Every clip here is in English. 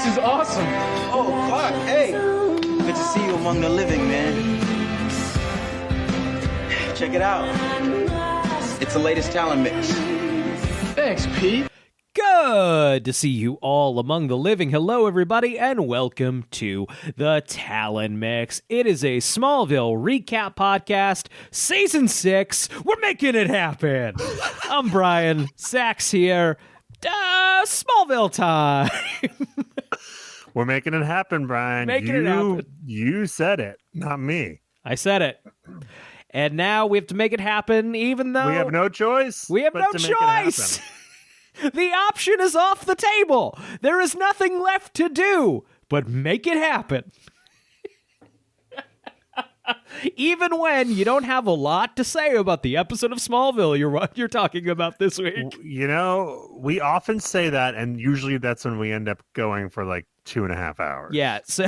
is awesome. Oh, Clark, hey. Good to see you among the living, man. Check it out. It's the latest talent mix. Thanks, Pete. Good to see you all among the living. Hello, everybody, and welcome to the Talon Mix. It is a Smallville recap podcast, Season 6. We're making it happen. I'm Brian. Zach's here. Smallville time. We're making it happen, Brian. Making it happen. You said it, not me. I said it. And now we have to make it happen, even though... We have no choice. We have no choice. The option is off the table. There is nothing left to do but make it happen. Even when you don't have a lot to say about the episode of Smallville you're talking about this week. You know, we often say that, and usually that's when we end up going for like 2.5 hours. Yeah. So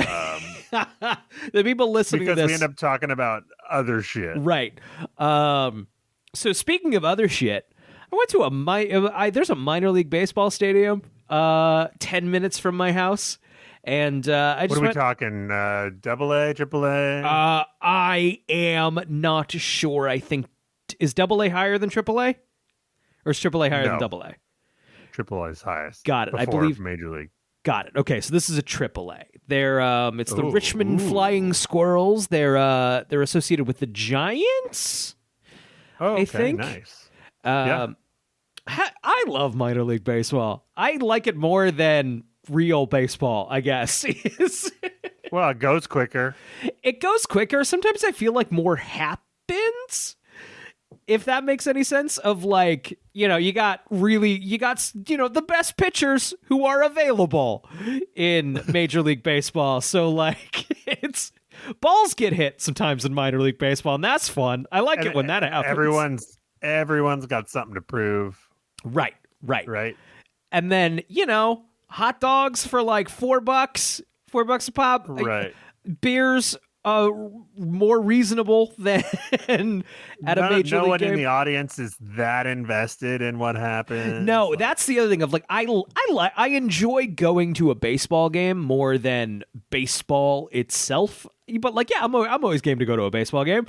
the people listening to this... Because we end up talking about other shit. Right. So speaking of other shit, I went to there's a minor league baseball stadium 10 minutes from my house. And I just What are we talking? Double A, Triple A? I am not sure. I think is Double A higher than Triple A, or is Triple A higher than Double A? Triple A is highest. Got it. I believe Major League. Got it. Okay, so this is a Triple A. They're it's the Richmond Flying Squirrels. They're associated with the Giants. Oh, okay, I think. Nice. Yeah. I love minor league baseball. I like it more than real baseball, I guess. Well, it goes quicker. It goes quicker. Sometimes I feel like more happens, if that makes any sense, of like, you got the best pitchers who are available in Major League Baseball. So like balls get hit sometimes in minor league baseball, and that's fun. I like it when that happens. Everyone's got something to prove. Right. And then, hot dogs for like $4 a pop. Right. Beers more reasonable than at a major league game. No one in the audience is that invested in what happened. No, that's the other thing of like I enjoy going to a baseball game more than baseball itself. But like, yeah, I'm always game to go to a baseball game.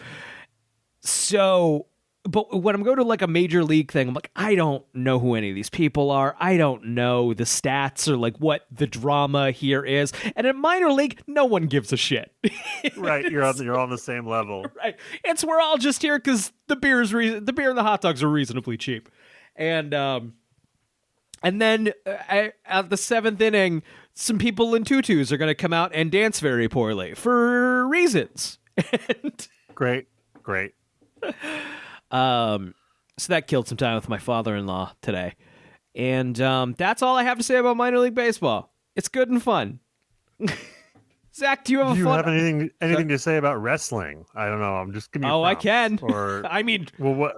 So, but when I'm going to like a major league thing, I'm like, I don't know who any of these people are. I don't know the stats or like what the drama here is. And in minor league, no one gives a shit. Right, you're on the same level. Right, we're all just here because the beer and the hot dogs are reasonably cheap. And then at the 7th inning, some people in tutus are going to come out and dance very poorly for reasons. Great. So that killed some time with my father-in-law today. And that's all I have to say about minor league baseball. It's good and fun. Zach, do you have anything to say about wrestling? I don't know. I'm just giving you I can. Or I mean, well, what?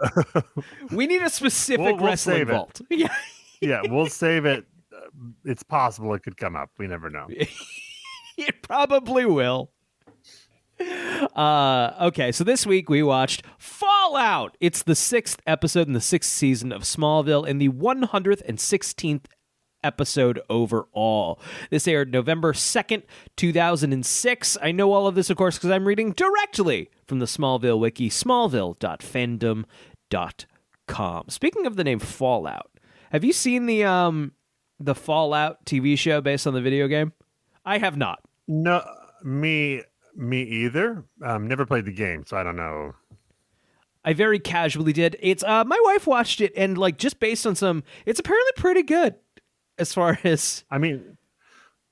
We need a specific wrestling vault. Yeah. Yeah, we'll save it. It's possible it could come up. We never know. It probably will. Okay, so this week we watched Fallout. It's the 6th episode in the 6th season of Smallville and the 116th episode overall. This aired November 2nd, 2006. I know all of this, of course, because I'm reading directly from the Smallville wiki, smallville.fandom.com. Speaking of the name Fallout, have you seen the Fallout TV show based on the video game? I have not. No, me either. Never played the game, so I don't know. I very casually did. It's my wife watched it, and like just based on it's apparently pretty good. As far as I mean,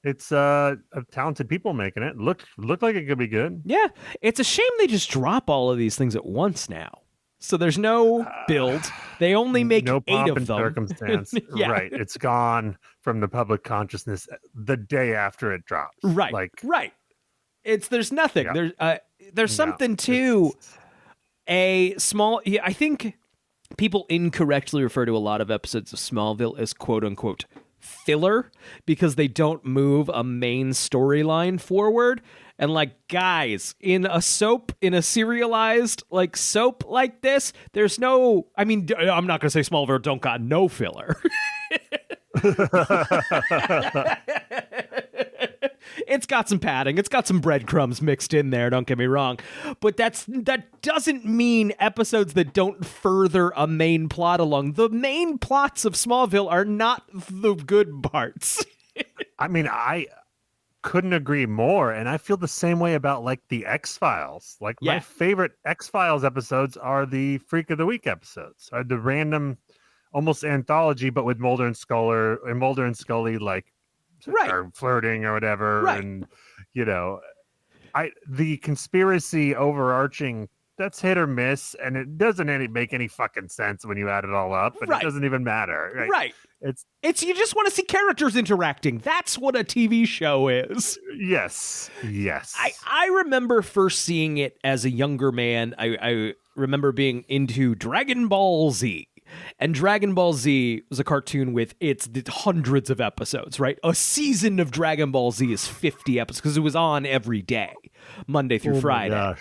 it's talented people making it. Looked like it could be good. Yeah, it's a shame they just drop all of these things at once now. So there's no build. They only make no 8 pomp of and them. Circumstance. Yeah. Right. It's gone from the public consciousness the day after it drops. Right. Right. There's nothing. Yeah. There's something to a small. Yeah, I think people incorrectly refer to a lot of episodes of Smallville as quote unquote filler because they don't move a main storyline forward. And like, guys, in a serialized like soap like this, there's no. I mean, I'm not gonna say Smallville don't got no filler. It's got some padding. It's got some breadcrumbs mixed in there, don't get me wrong. But that doesn't mean episodes that don't further a main plot along. The main plots of Smallville are not the good parts. I mean, I couldn't agree more, and I feel the same way about like the X-Files. Like my favorite X-Files episodes are the Freak of the Week episodes, are the random, almost anthology, but with Mulder and Scully like are flirting or whatever, and you know, the conspiracy overarching, that's hit or miss, and it doesn't make any fucking sense when you add it all up, but it doesn't even matter. Right. It's you just want to see characters interacting. That's what a TV show is. Yes. I remember first seeing it as a younger man. I remember being into Dragon Ball Z. And Dragon Ball Z was a cartoon with its hundreds of episodes, right? A season of Dragon Ball Z is 50 episodes because it was on every day, Monday through Friday.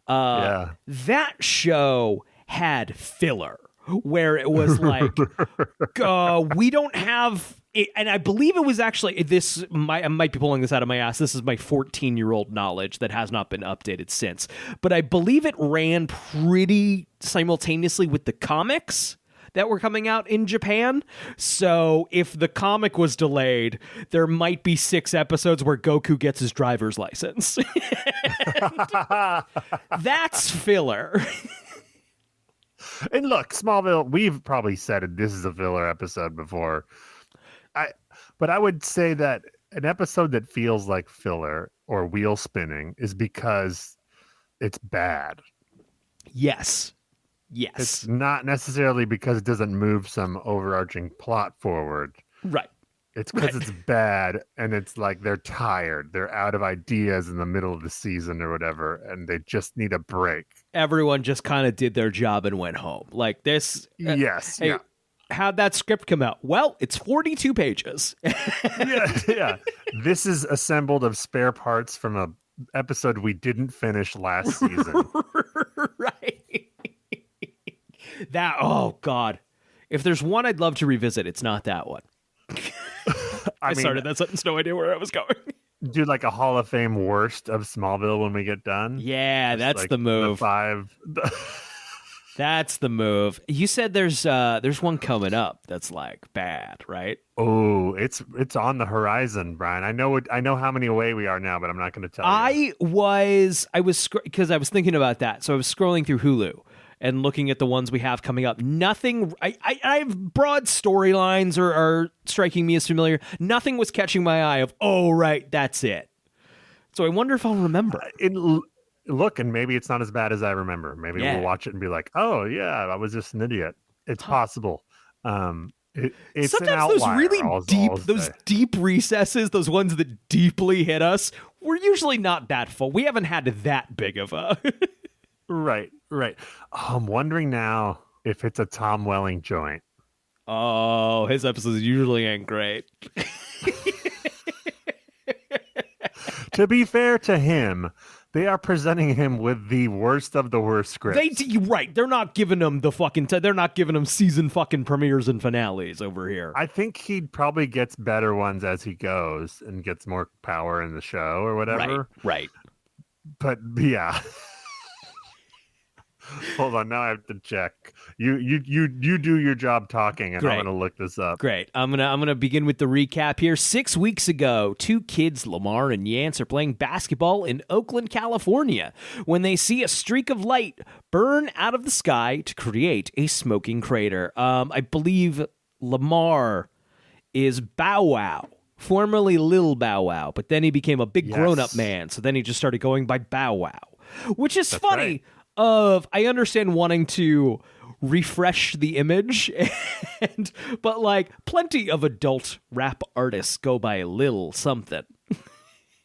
That show had filler where it was like, we don't have it, and I believe it was actually I might be pulling this out of my ass. This is my 14-year-old knowledge that has not been updated since, but I believe it ran pretty simultaneously with the comics that were coming out in Japan. So if the comic was delayed, there might be 6 episodes where Goku gets his driver's license. That's filler. And look, Smallville, we've probably said it, this is a filler episode before. But I would say that an episode that feels like filler or wheel spinning is because it's bad. Yes. It's not necessarily because it doesn't move some overarching plot forward. Right. It's because it's bad, and it's like they're tired. They're out of ideas in the middle of the season or whatever, and they just need a break. Everyone just kind of did their job and went home. Like this. Yes. Hey, how'd that script come out? Well, it's 42 pages. yeah. This is assembled of spare parts from a episode we didn't finish last season. Right. That, oh God. If there's one I'd love to revisit, it's not that one. I started that sentence, no idea where I was going. Do like a Hall of Fame worst of Smallville when we get done. Yeah, that's like the move. The 5. That's the move. You said there's one coming up that's like bad, right? Oh, it's on the horizon, Brian. I know how many away we are now, but I'm not going to tell you. Because I was thinking about that. So I was scrolling through Hulu and looking at the ones we have coming up. Nothing. I have broad storylines are striking me as familiar. Nothing was catching my eye of, oh, right, that's it. So I wonder if I'll remember. Look, and maybe it's not as bad as I remember. Maybe we'll watch it and be like, oh, yeah, I was just an idiot. It's possible. It's sometimes those really deep recesses, those ones that deeply hit us, we're usually not that full. We haven't had that big of a... Right. Oh, I'm wondering now if it's a Tom Welling joint. Oh, his episodes usually ain't great. To be fair to him, they are presenting him with the worst of the worst scripts. They're not giving him the fucking... they're not giving him season fucking premieres and finales over here. I think he probably gets better ones as he goes and gets more power in the show or whatever. Right. But yeah. Hold on, now I have to check. You do your job talking, and I'm gonna look this up. Great. I'm gonna begin with the recap here. 6 weeks ago, 2 kids, Lamar and Yance, are playing basketball in Oakland, California, when they see a streak of light burn out of the sky to create a smoking crater. I believe Lamar is Bow Wow, formerly Lil Bow Wow, but then he became a big grown-up man, so then he just started going by Bow Wow, which is funny. Right. I understand wanting to refresh the image, but like plenty of adult rap artists go by Lil something.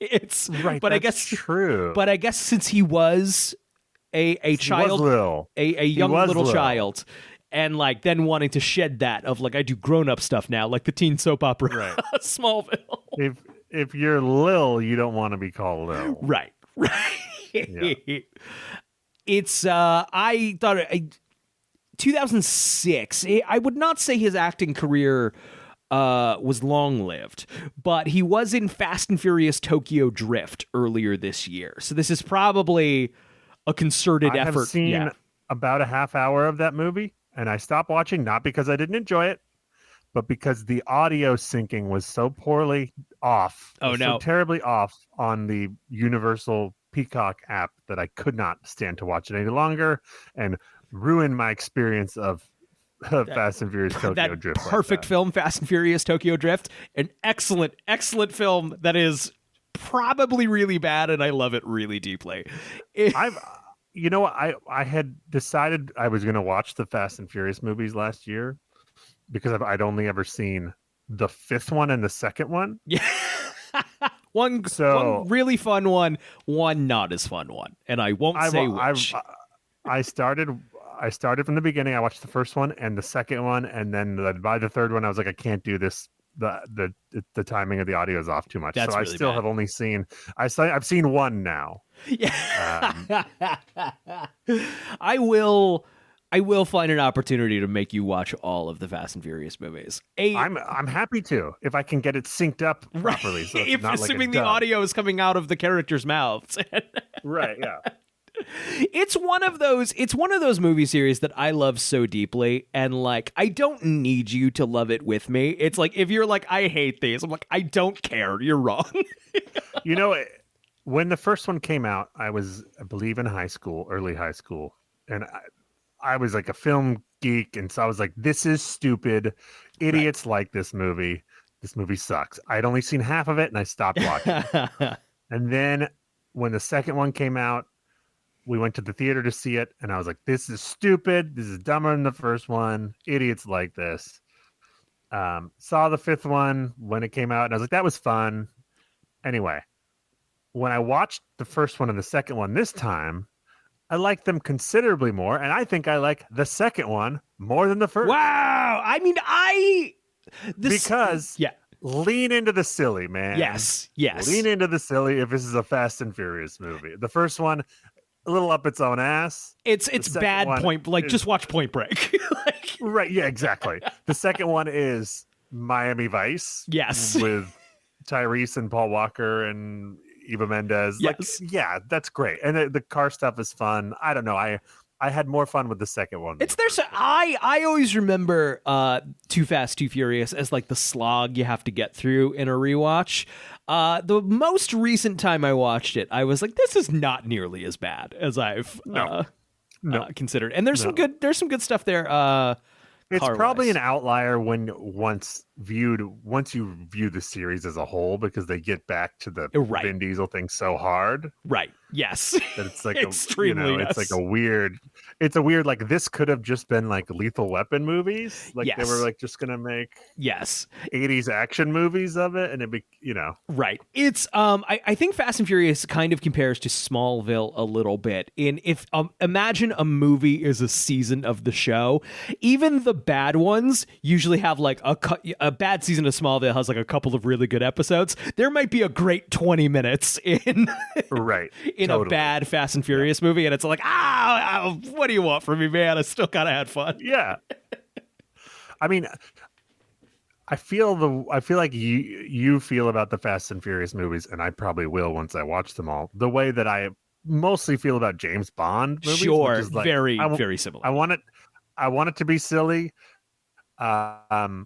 It's right, but that's I guess true. But I guess since he was a child, a young little child, and like then wanting to shed that of like I do grown up stuff now, like the teen soap opera Smallville. If you're Lil, you don't want to be called Lil. Right. Yeah. It's I thought 2006. I would not say his acting career was long-lived, but he was in Fast and Furious Tokyo Drift earlier this year. So this is probably a concerted effort. I have seen about a half hour of that movie, and I stopped watching, not because I didn't enjoy it, but because the audio syncing was so poorly off. So terribly off on the Universal Peacock app that I could not stand to watch it any longer and ruin my experience of Fast and Furious Tokyo Drift. Perfect film, Fast and Furious Tokyo Drift. An excellent film that is probably really bad, and I love it really deeply. I had decided I was going to watch the Fast and Furious movies last year because I'd only ever seen the fifth one and the second one. Yeah. one really fun one not as fun one, and I won't say which. I started from the beginning. I watched the first one and the second one, and then by the third one, I was like, I can't do this. The timing of the audio is off too much. That's so really I still bad. have only seen. I've seen one now. Yeah. I will find an opportunity to make you watch all of the Fast and Furious movies. I'm happy to if I can get it synced up properly. Right. So it's not assuming like the audio is coming out of the characters' mouths. Right. Yeah. It's one of those movie series that I love so deeply, and like I don't need you to love it with me. It's like if you're like, I hate these, I'm like, I don't care. You're wrong. When the first one came out, I was, I believe, in early high school, and I was like a film geek, and so I was like, this is stupid. Idiots like this movie. This movie sucks. I'd only seen half of it, and I stopped watching. And then when the second one came out, we went to the theater to see it, and I was like, this is stupid. This is dumber than the first one. Idiots like this. Saw the fifth one when it came out, and I was like, that was fun. Anyway, when I watched the first one and the second one this time, I like them considerably more, and I think I like the second one more than the first. Wow! I mean, because lean into the silly, man. Yes. Lean into the silly if this is a Fast and Furious movie. The first one, a little up its own ass. It's bad point. Like, just watch Point Break. Right. Yeah. Exactly. The second one is Miami Vice. Yes. With Tyrese and Paul Walker and Eva Mendes. Yes. Like, yeah, that's great. And the car stuff is fun. I don't know. I had more fun with the second one. I always remember Too Fast, Too Furious as like the slog you have to get through in a rewatch. The most recent time I watched it, I was like, this is not nearly as bad as I've considered. And there's some good stuff there. It's probably an outlier once you view the series as a whole, because they get back to the Vin Diesel thing so hard. Right. Yes. That it's like extremely. It's like a weird. Like this could have just been like Lethal Weapon movies. Like they were like just gonna make 80s action movies of it, and it'd be right. It's I think Fast and Furious kind of compares to Smallville a little bit. If imagine a movie is a season of the show, even the bad ones usually have like a bad season of Smallville has like a couple of really good episodes. There might be a great 20 minutes in a bad Fast and Furious movie, and it's like, what do you want from me, man? I still kind of had fun. Yeah. I mean, I feel like you feel about the Fast and Furious movies, and I probably will once I watch them all, the way that I mostly feel about James Bond movies. Sure, which is like, very similar. I want it to be silly, and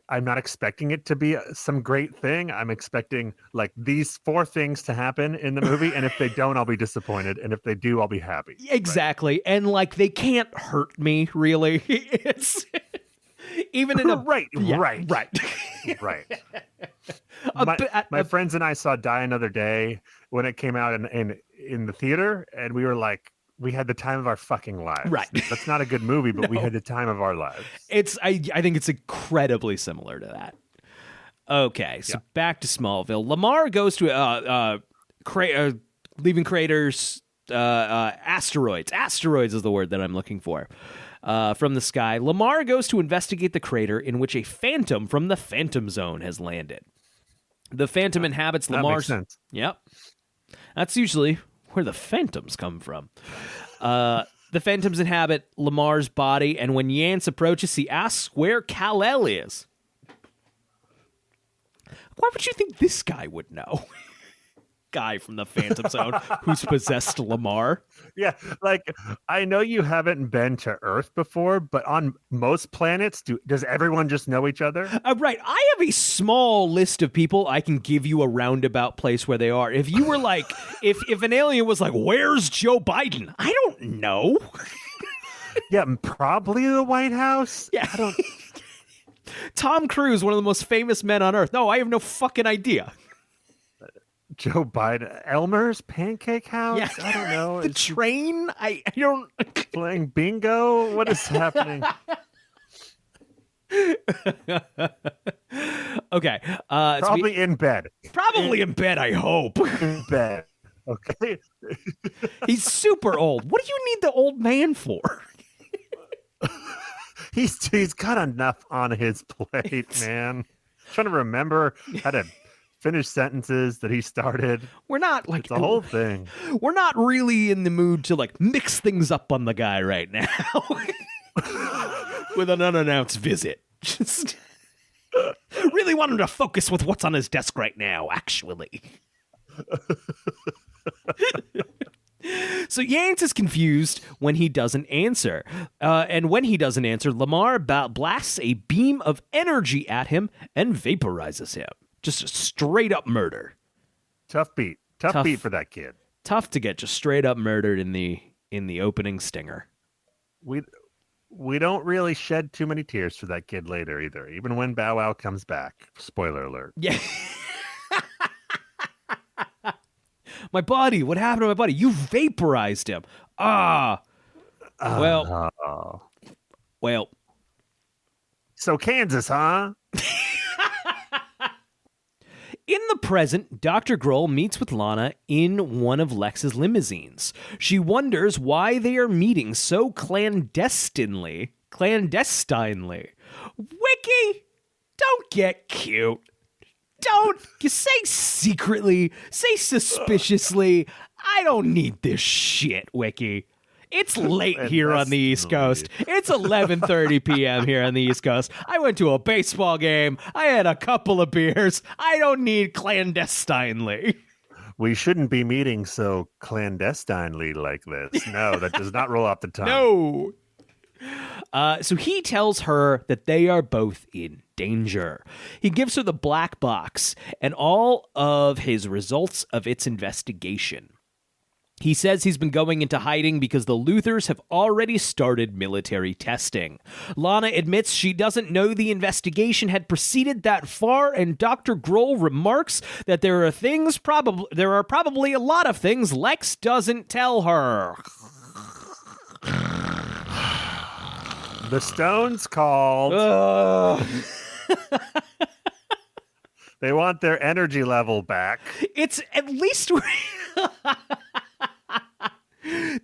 I'm not expecting it to be some great thing. I'm expecting like these 4 things to happen in the movie, and if they don't, I'll be disappointed, and if they do, I'll be happy. Exactly, right? And like they can't hurt me really. It's even in a right. My friends and I saw Die Another Day when it came out in the theater, and we were like, we had the time of our fucking lives. Right. That's not a good movie, but we had the time of our lives. I think it's incredibly similar to that. Okay, so back to Smallville. Lamar goes to leaving craters, asteroids. Asteroids is the word that I'm looking for. From the sky. Lamar goes to investigate the crater in which a phantom from the Phantom Zone has landed. The Phantom inhabits Lamar's... That makes sense. Yep. That's usually where the phantoms come from. The phantoms inhabit Lamar's body, and when Yance approaches, he asks where Kal-El is. Why would you think this guy would know? Guy from the Phantom Zone who's possessed Lamar. Yeah, like, I know you haven't been to Earth before, but on most planets, does everyone just know each other? Right. I have a small list of people I can give you a roundabout place where they are. If you were like, if an alien was like, where's Joe Biden? I don't know. Yeah, probably the White House. Yeah. I don't. Tom Cruise, one of the most famous men on Earth. No, I have no fucking idea. Joe Biden, Elmer's Pancake House. Yeah. I don't know. The train. I don't. Playing bingo. What is happening? Okay. Probably in bed. Probably in bed. I hope. In bed. Okay. He's super old. What do you need the old man for? He's got enough on his plate, man. Trying to remember how to finish sentences that he started. We're not like it's the whole thing. We're not really in the mood to like mix things up on the guy right now with an unannounced visit. Just really want him to focus with what's on his desk right now, actually. So Yance is confused when he doesn't answer. And when he doesn't answer, Lamar blasts a beam of energy at him and vaporizes him. Just a straight up murder. Tough beat. Tough beat for that kid. Tough to get just straight up murdered in the opening stinger. We don't really shed too many tears for that kid later either, even when Bow Wow comes back. Spoiler alert. Yeah. My buddy, what happened to my buddy? You vaporized him. Well. So Kansas, huh? In the present, Dr. Grohl meets with Lana in one of Lex's limousines. She wonders why they are meeting so clandestinely. Wiki, don't get cute. Don't say secretly, say suspiciously. I don't need this shit, Wiki. It's late here on the East Coast. It's 11:30 p.m. here on the East Coast. I went to a baseball game. I had a couple of beers. I don't need clandestinely. We shouldn't be meeting so clandestinely like this. No, that does not roll off the tongue. No. So he tells her that they are both in danger. He gives her the black box and all of his results of its investigation. He says he's been going into hiding because the Luthers have already started military testing. Lana admits she doesn't know the investigation had proceeded that far, and Dr. Grohl remarks that there are probably a lot of things Lex doesn't tell her. The Stones called. They want their energy level back. It's at least...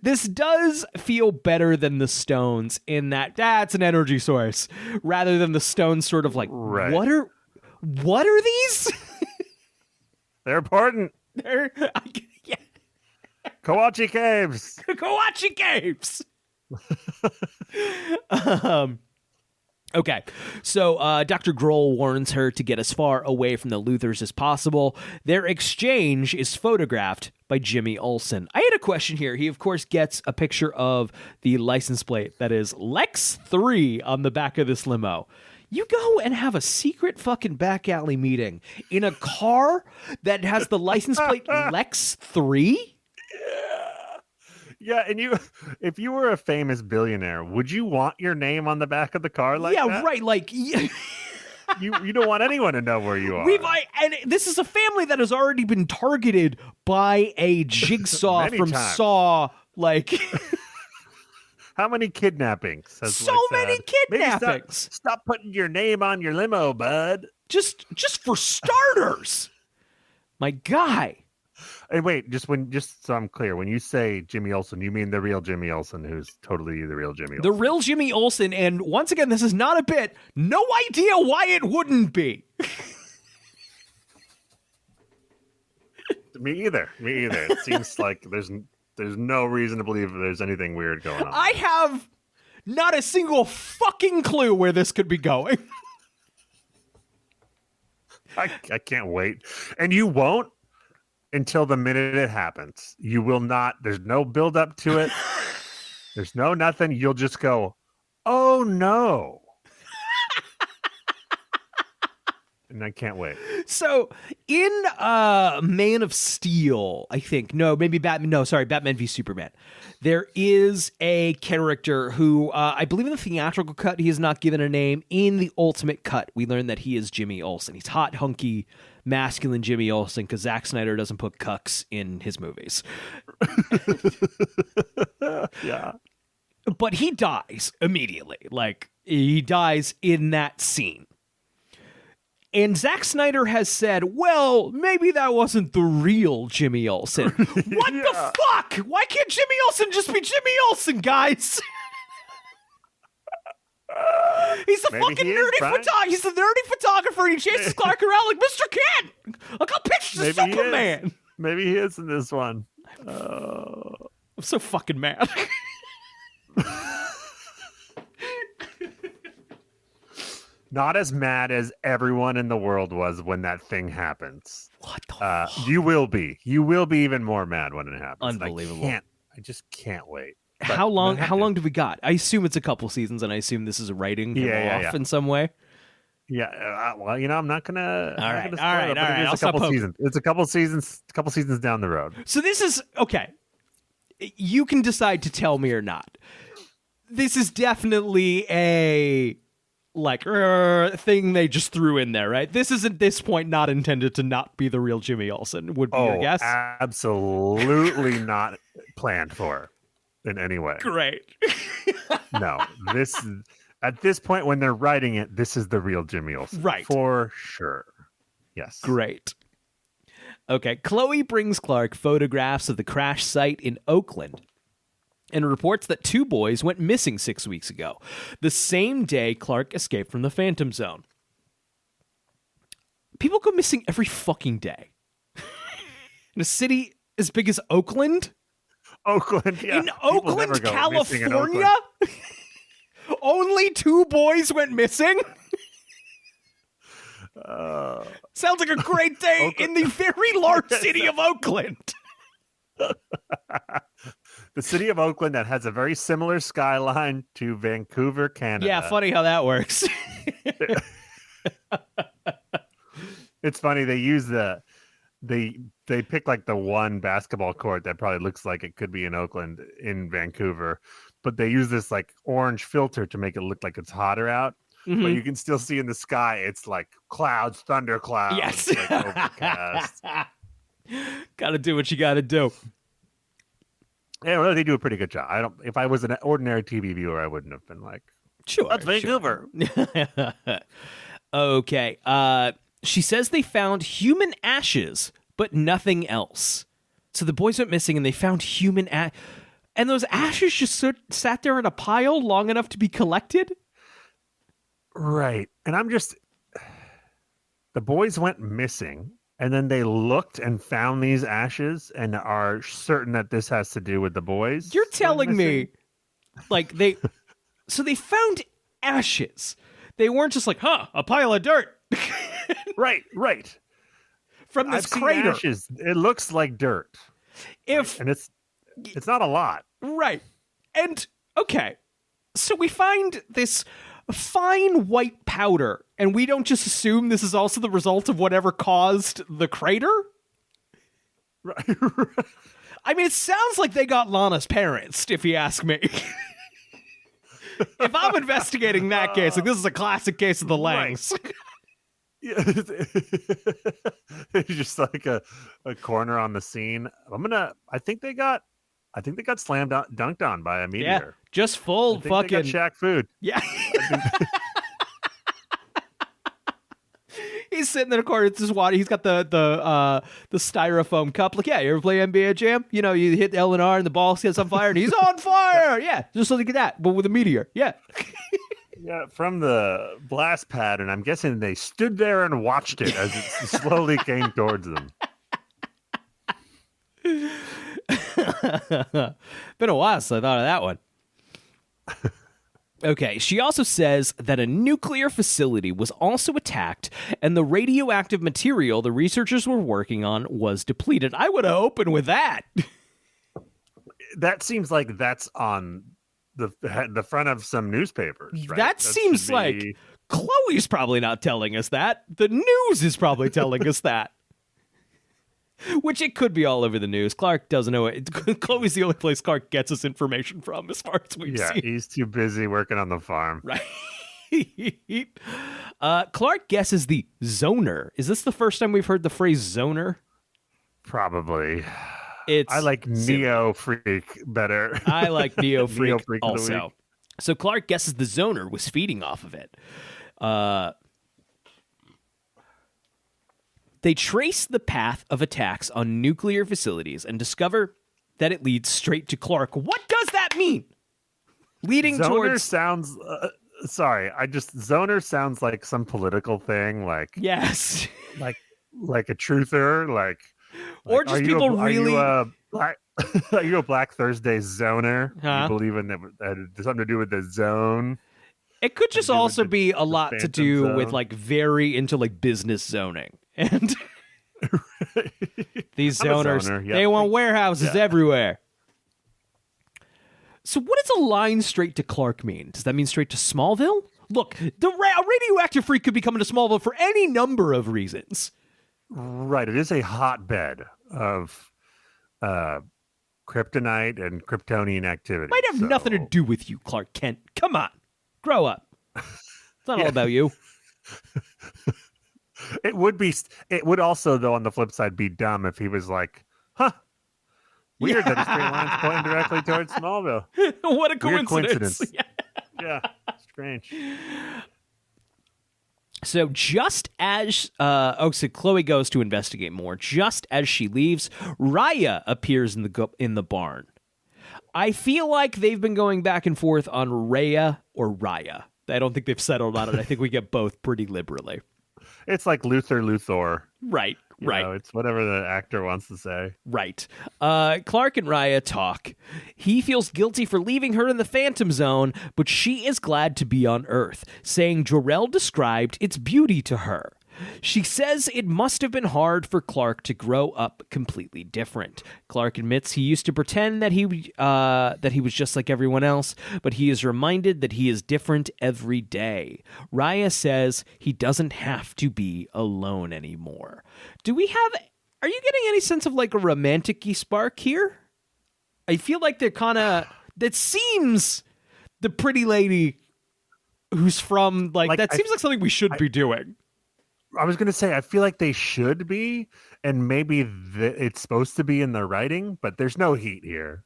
This does feel better than the Stones in that that's an energy source, rather than the Stones sort of like, right. What are these? They're important. Yeah. Kawachi Caves. Kawachi Caves. Okay, so Dr. Grohl warns her to get as far away from the Luthers as possible. Their exchange is photographed by Jimmy Olsen. I had a question here. He, of course, gets a picture of the license plate that is Lex 3 on the back of this limo. You go and have a secret fucking back alley meeting in a car that has the license plate Lex 3? Yeah, and if you were a famous billionaire, would you want your name on the back of the car like that? Yeah, right. Like, you don't want anyone to know where you are. And this is a family that has already been targeted by a jigsaw from times. Saw. Like, how many kidnappings? So many kidnappings. Stop putting your name on your limo, bud. Just for starters, my guy. Hey, wait, just so I'm clear, when you say Jimmy Olsen, you mean the real Jimmy Olsen, who's totally the real Jimmy Olsen. The real Jimmy Olsen, and once again, this is not a bit. No idea why it wouldn't be. Me either. It seems like there's There's no reason to believe there's anything weird going on. I have not a single fucking clue where this could be going. I can't wait. And you won't until the minute it happens. You will not. There's no build up to it. There's no nothing. You'll just go, oh no. And I can't wait. So in Man of Steel, I think, Batman v Superman, there is a character who I believe in the theatrical cut he is not given a name. In the ultimate cut, we learn that he is Jimmy Olsen. He's hot, hunky, masculine Jimmy Olsen, because Zack Snyder doesn't put cucks in his movies. Yeah. But he dies immediately. Like, he dies in that scene. And Zack Snyder has said, well, maybe that wasn't the real Jimmy Olsen. What the fuck? Why can't Jimmy Olsen just be Jimmy Olsen, guys? He's the fucking nerdy photographer. He's the nerdy photographer. He chases Clark around like Mr. Kent. Look how pictures of Superman. Maybe he is in this one. I'm so fucking mad. Not as mad as everyone in the world was when that thing happens. What the fuck? You will be. You will be even more mad when it happens. Unbelievable. I just can't wait. But How long do we got? I assume it's a couple seasons, and I assume this is writing him off in some way. Yeah. Well, I'm not gonna. All right. It's a couple seasons. It's a couple seasons down the road. So this is okay. You can decide to tell me or not. This is definitely a thing they just threw in there, right? This is at this point not intended to not be the real Jimmy Olsen, would be your guess? Absolutely not planned for in any way. Great. No, at this point when they're writing it, this is the real Jimmy Olsen. Right. For sure. Yes. Great. Okay, Chloe brings Clark photographs of the crash site in Oakland and reports that 2 boys went missing 6 weeks ago, the same day Clark escaped from the Phantom Zone. People go missing every fucking day. In a city as big as Oakland? Oakland, yeah. In Oakland, California? Only 2 boys went missing? Sounds like a great day in the very large city of Oakland. The city of Oakland that has a very similar skyline to Vancouver, Canada. Yeah, funny how that works. It's funny they use they pick like the one basketball court that probably looks like it could be in Oakland in Vancouver, but they use this like orange filter to make it look like it's hotter out. Mm-hmm. But you can still see in the sky it's like clouds, thunder clouds, yes. like overcast. Gotta do what you gotta do. Yeah, well, they do a pretty good job. If I was an ordinary TV viewer, I wouldn't have been like, sure, that's Vancouver. Sure. Okay. She says they found human ashes, but nothing else. So the boys went missing, and they found human ash, and those ashes just sat there in a pile long enough to be collected. Right, and the boys went missing. And then they looked and found these ashes and are certain that this has to do with the boys. You're telling me, like, they found ashes. They weren't just like, a pile of dirt. Right. From this I've crater. Seen ashes. It looks like dirt. And it's not a lot. Right. And, okay, so we find this fine white powder, and we don't just assume this is also the result of whatever caused the crater? Right. I mean, it sounds like they got Lana's parents, if you ask me. If I'm investigating that case, like, this is a classic case of the Langs. Right. Yeah. It's just like a corner on the scene. I think they got dunked on by a meteor. Yeah, just full fucking they got Shaq food. Yeah. He's sitting in the corner. It's his water. He's got the styrofoam cup. Like, yeah, you ever play NBA Jam? You know, you hit L and R and the ball gets on fire, and he's on fire. Yeah, just like that, but with a meteor. Yeah. Yeah, from the blast pattern, I'm guessing they stood there and watched it as it slowly came towards them. Been a while since I thought of that one. Okay, she also says that a nuclear facility was also attacked and the radioactive material the researchers were working on was depleted. I would have opened with that. That seems like that's on the front of some newspapers, right? That seems like Chloe's probably not telling us that. The news is probably telling us that. Which it could be all over the news. Clark doesn't know it. Chloe's the only place Clark gets his information from, as far as we've seen. Yeah, he's too busy working on the farm. Right. Clark guesses the zoner. Is this the first time we've heard the phrase zoner? Probably. I like Neo Freak better. I like Neo Freak, Neo Freak also. So Clark guesses the zoner was feeding off of it. They trace the path of attacks on nuclear facilities and discover that it leads straight to Clark. What does that mean? Leading zoner towards... sounds... zoner sounds like some political thing, like... Yes. like a truther, or just people really... Are you a Black Thursday zoner? Huh? You believe in that it something to do with the zone? It could just also be a lot to do zone. with very into business zoning. And these zoners, they want warehouses everywhere. So what does a line straight to Clark mean? Does that mean straight to Smallville? Look, a radioactive freak could be coming to Smallville for any number of reasons. Right. It is a hotbed of kryptonite and Kryptonian activity. Might have nothing to do with you, Clark Kent. Come on. Grow up. It's not all about you. It would also, though, on the flip side, be dumb if he was like, weird that a straight line's pointing directly towards Smallville. What a coincidence. Yeah, strange. So just as so Chloe goes to investigate more. Just as she leaves, Raya appears in the barn. I feel like they've been going back and forth on Raya or Raya. I don't think they've settled on it. I think we get both pretty liberally. It's like Luthor. Right. You know, it's whatever the actor wants to say. Right. Clark and Raya talk. He feels guilty for leaving her in the Phantom Zone, but she is glad to be on Earth, saying Jor-El described its beauty to her. She says it must have been hard for Clark to grow up completely different. Clark admits he used to pretend that he was just like everyone else, but he is reminded that he is different every day. Raya says he doesn't have to be alone anymore. Are you getting any sense of a romantic-y spark here? I feel like they're that seems the pretty lady who's from seems like something we should be doing. I was going to say, I feel like they should be, and maybe it's supposed to be in the writing, but there's no heat here.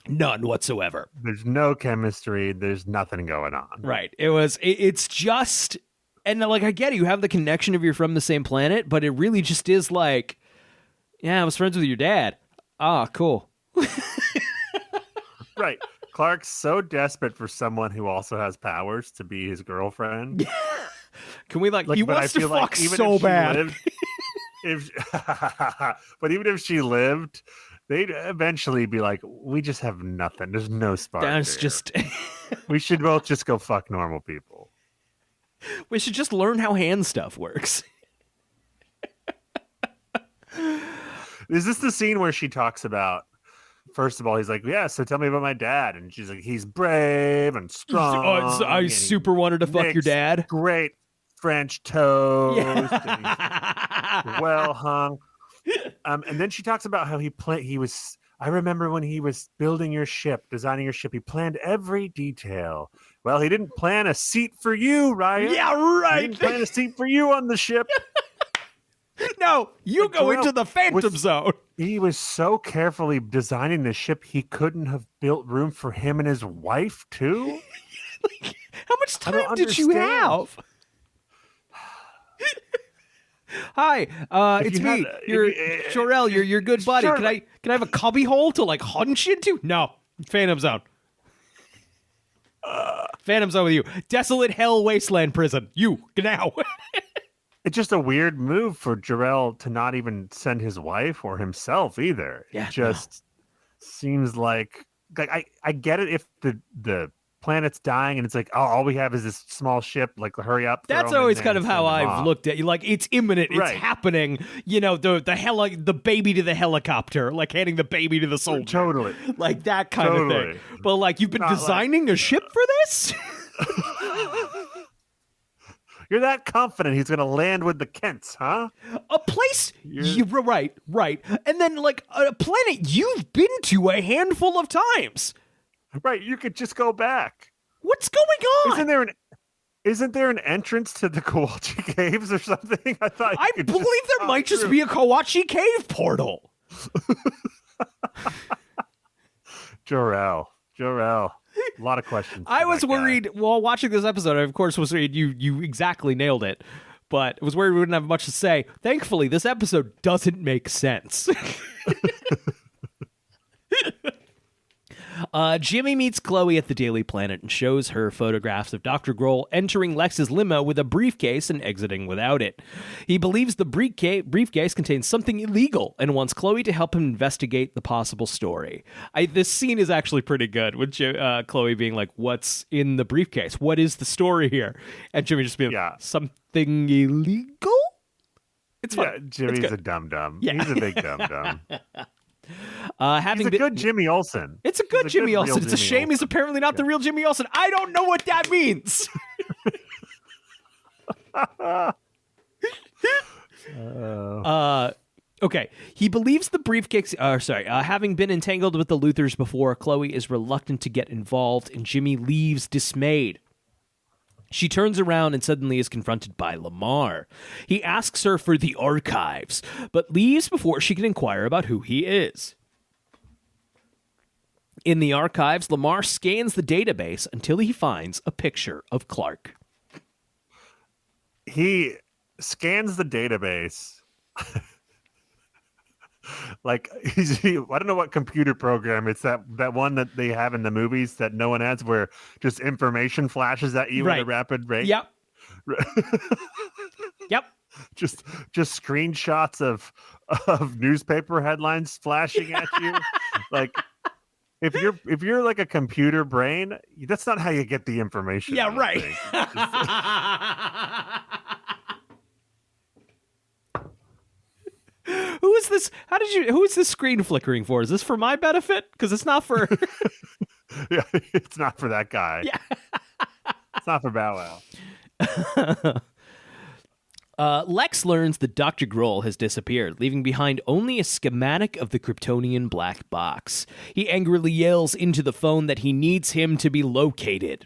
None whatsoever. There's no chemistry. There's nothing going on. Right. It's just, and I get it. You have the connection if you're from the same planet, but it really just is yeah, I was friends with your dad. Ah, cool. Right. Clark's so desperate for someone who also has powers to be his girlfriend. Can we he wants to fuck so bad. But even if she lived, they'd eventually be like, we just have nothing. There's no spark. That's just we should both just go fuck normal people. We should just learn how hand stuff works. Is this the scene where she talks about, first of all, he's like, yeah, so tell me about my dad. And she's like, he's brave and strong. I super wanted to fuck your dad. Great French toast. Yeah. And well hung. And then she talks about how I remember when he was building your ship, designing your ship, he planned every detail. Well, he didn't plan a seat for you, Ryan. Yeah, right. He didn't plan a seat for you on the ship. No, you go into the Phantom Zone. He was so carefully designing the ship, he couldn't have built room for him and his wife, too? How much time did you have? Hi, it's me. You're Jor-El. You're your good buddy. Sure. Can I have a cubby hole to hunch into? No, Phantom Zone. Phantom Zone with you. Desolate hell wasteland prison. You now. It's just a weird move for Jor-El to not even send his wife or himself either. Yeah, seems like I get it if the planet's dying and it's like, oh, all we have is this small ship, like hurry up. That's always kind of how I've looked at you. Like, it's imminent, it's happening. You know, the baby to the helicopter, like handing the baby to the soldier. Totally. Like that kind of thing. But like, you've been designing a ship for this? You're that confident he's going to land with the Kents, huh? A place, right. And then like a planet you've been to a handful of times. Right, you could just go back. What's going on? Isn't there an entrance to the Kowalski Caves or something? I believe there might just be a Kowalski Cave portal. Jor-El. A lot of questions. I was worried while watching this episode. I, of course, was worried you exactly nailed it, but I was worried we wouldn't have much to say. Thankfully, this episode doesn't make sense. Jimmy meets Chloe at the Daily Planet and shows her photographs of Dr. Grohl entering Lex's limo with a briefcase and exiting without it. He believes the briefcase contains something illegal and wants Chloe to help him investigate the possible story. This scene is actually pretty good with Chloe being like, what's in the briefcase? What is the story here? And Jimmy just being like, something illegal? It's fun. Yeah, Jimmy's a dum-dum. Yeah. He's a big dum-dum. He's a good Jimmy Olsen. It's a good Jimmy Olsen. It's a shame he's apparently not the real Jimmy Olsen. I don't know what that means. Okay. He believes the briefcase. Having been entangled with the Luthers before, Chloe is reluctant to get involved, and Jimmy leaves dismayed. She turns around and suddenly is confronted by Lamar. He asks her for the archives, but leaves before she can inquire about who he is. In the archives, Lamar scans the database until he finds a picture of Clark. He scans the database. Like, I don't know what computer program. It's that one that they have in the movies that no one has, where just information flashes at you at a rapid rate. Yep. Yep. Just screenshots of newspaper headlines flashing at you. Like, if you're like a computer brain, that's not how you get the information. Yeah, right. Who is this? Who is this screen flickering for? Is this for my benefit? Because it's not for. Yeah, it's not for that guy. Yeah. It's not for Bow Wow. Lex learns that Dr. Grohl has disappeared, leaving behind only a schematic of the Kryptonian black box. He angrily yells into the phone that he needs him to be located.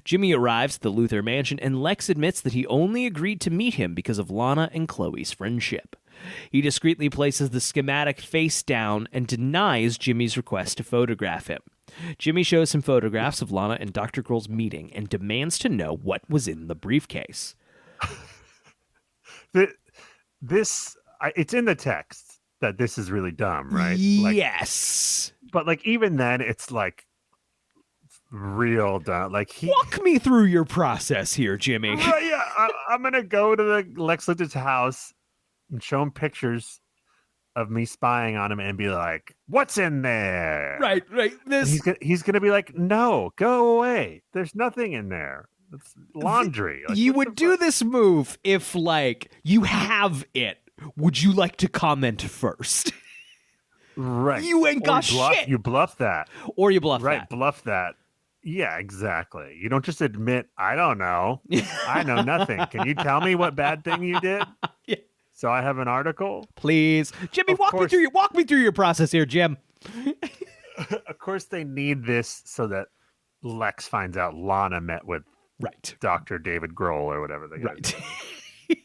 Jimmy arrives at the Luthor mansion, and Lex admits that he only agreed to meet him because of Lana and Chloe's friendship. He discreetly places the schematic face down and denies Jimmy's request to photograph him. Jimmy shows him photographs of Lana and Dr. Grohl's meeting and demands to know what was in the briefcase. It's in the text that this is really dumb, right? Yes. But like, even then, it's like real dumb. Like, walk me through your process here, Jimmy. Yeah, I'm gonna go to the Lex Luthor's house and show him pictures of me spying on him and be like, what's in there? Right. He's gonna be like, no, go away. There's nothing in there. It's laundry. Like, you would do this move if, like, you have it. Would you like to comment first? Right. You ain't got shit. You bluff that. Or you bluff that. Right, bluff that. Yeah, exactly. You don't just admit, I don't know. I know nothing. Can you tell me what bad thing you did? Yeah. So I have an article? Please. Jimmy, walk me through your process here, Jim. Of course they need this so that Lex finds out Lana met with Dr. David Grohl or whatever they got. Right.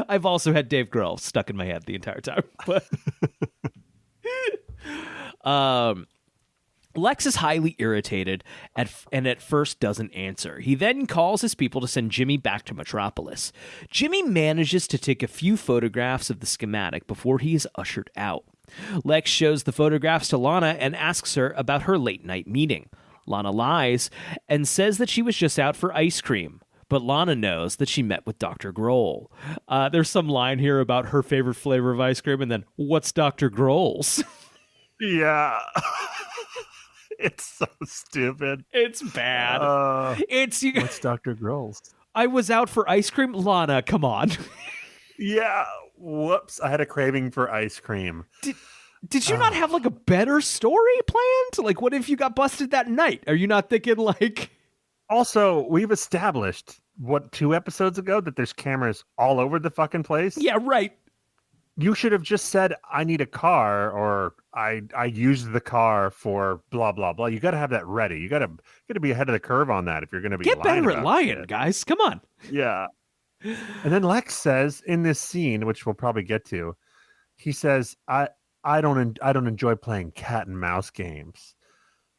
I've also had Dave Grohl stuck in my head the entire time. But Lex is highly irritated and at first doesn't answer. He then calls his people to send Jimmy back to Metropolis. Jimmy manages to take a few photographs of the schematic before he is ushered out. Lex shows the photographs to Lana and asks her about her late-night meeting. Lana lies and says that she was just out for ice cream. But Lana knows that she met with Dr. Grohl. There's some line here about her favorite flavor of ice cream, and then, what's Dr. Grohl's? Yeah. It's so stupid. It's bad. It's What's Dr. Grohl's? I was out for ice cream. Lana, come on. Yeah. Whoops. I had a craving for ice cream. Did you not have like a better story planned? Like, what if you got busted that night? Are you not thinking like? Also, we've established 2 episodes ago that there's cameras all over the fucking place. Yeah, right. You should have just said, I need a car, or I used the car for blah, blah, blah. You got to have that ready. You got to be ahead of the curve on that if you're going to be Get lying better at lying, shit. guys. Come on. Yeah. And then Lex says in this scene, which we'll probably get to, he says, I don't enjoy playing cat and mouse games.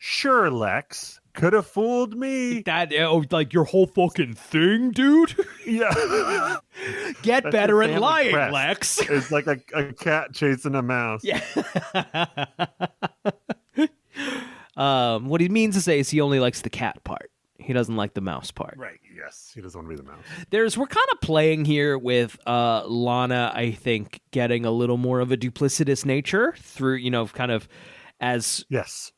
Sure, Lex, could have fooled me. That like your whole fucking thing, dude. Yeah. Get That's better your at family lying, crest. Lex. It's like a cat chasing a mouse. Yeah. What he means to say is he only likes the cat part. He doesn't like the mouse part. Right. Yes. He doesn't want to be the mouse. We're kind of playing here with Lana, I think, getting a little more of a duplicitous nature through, kind of as Yes.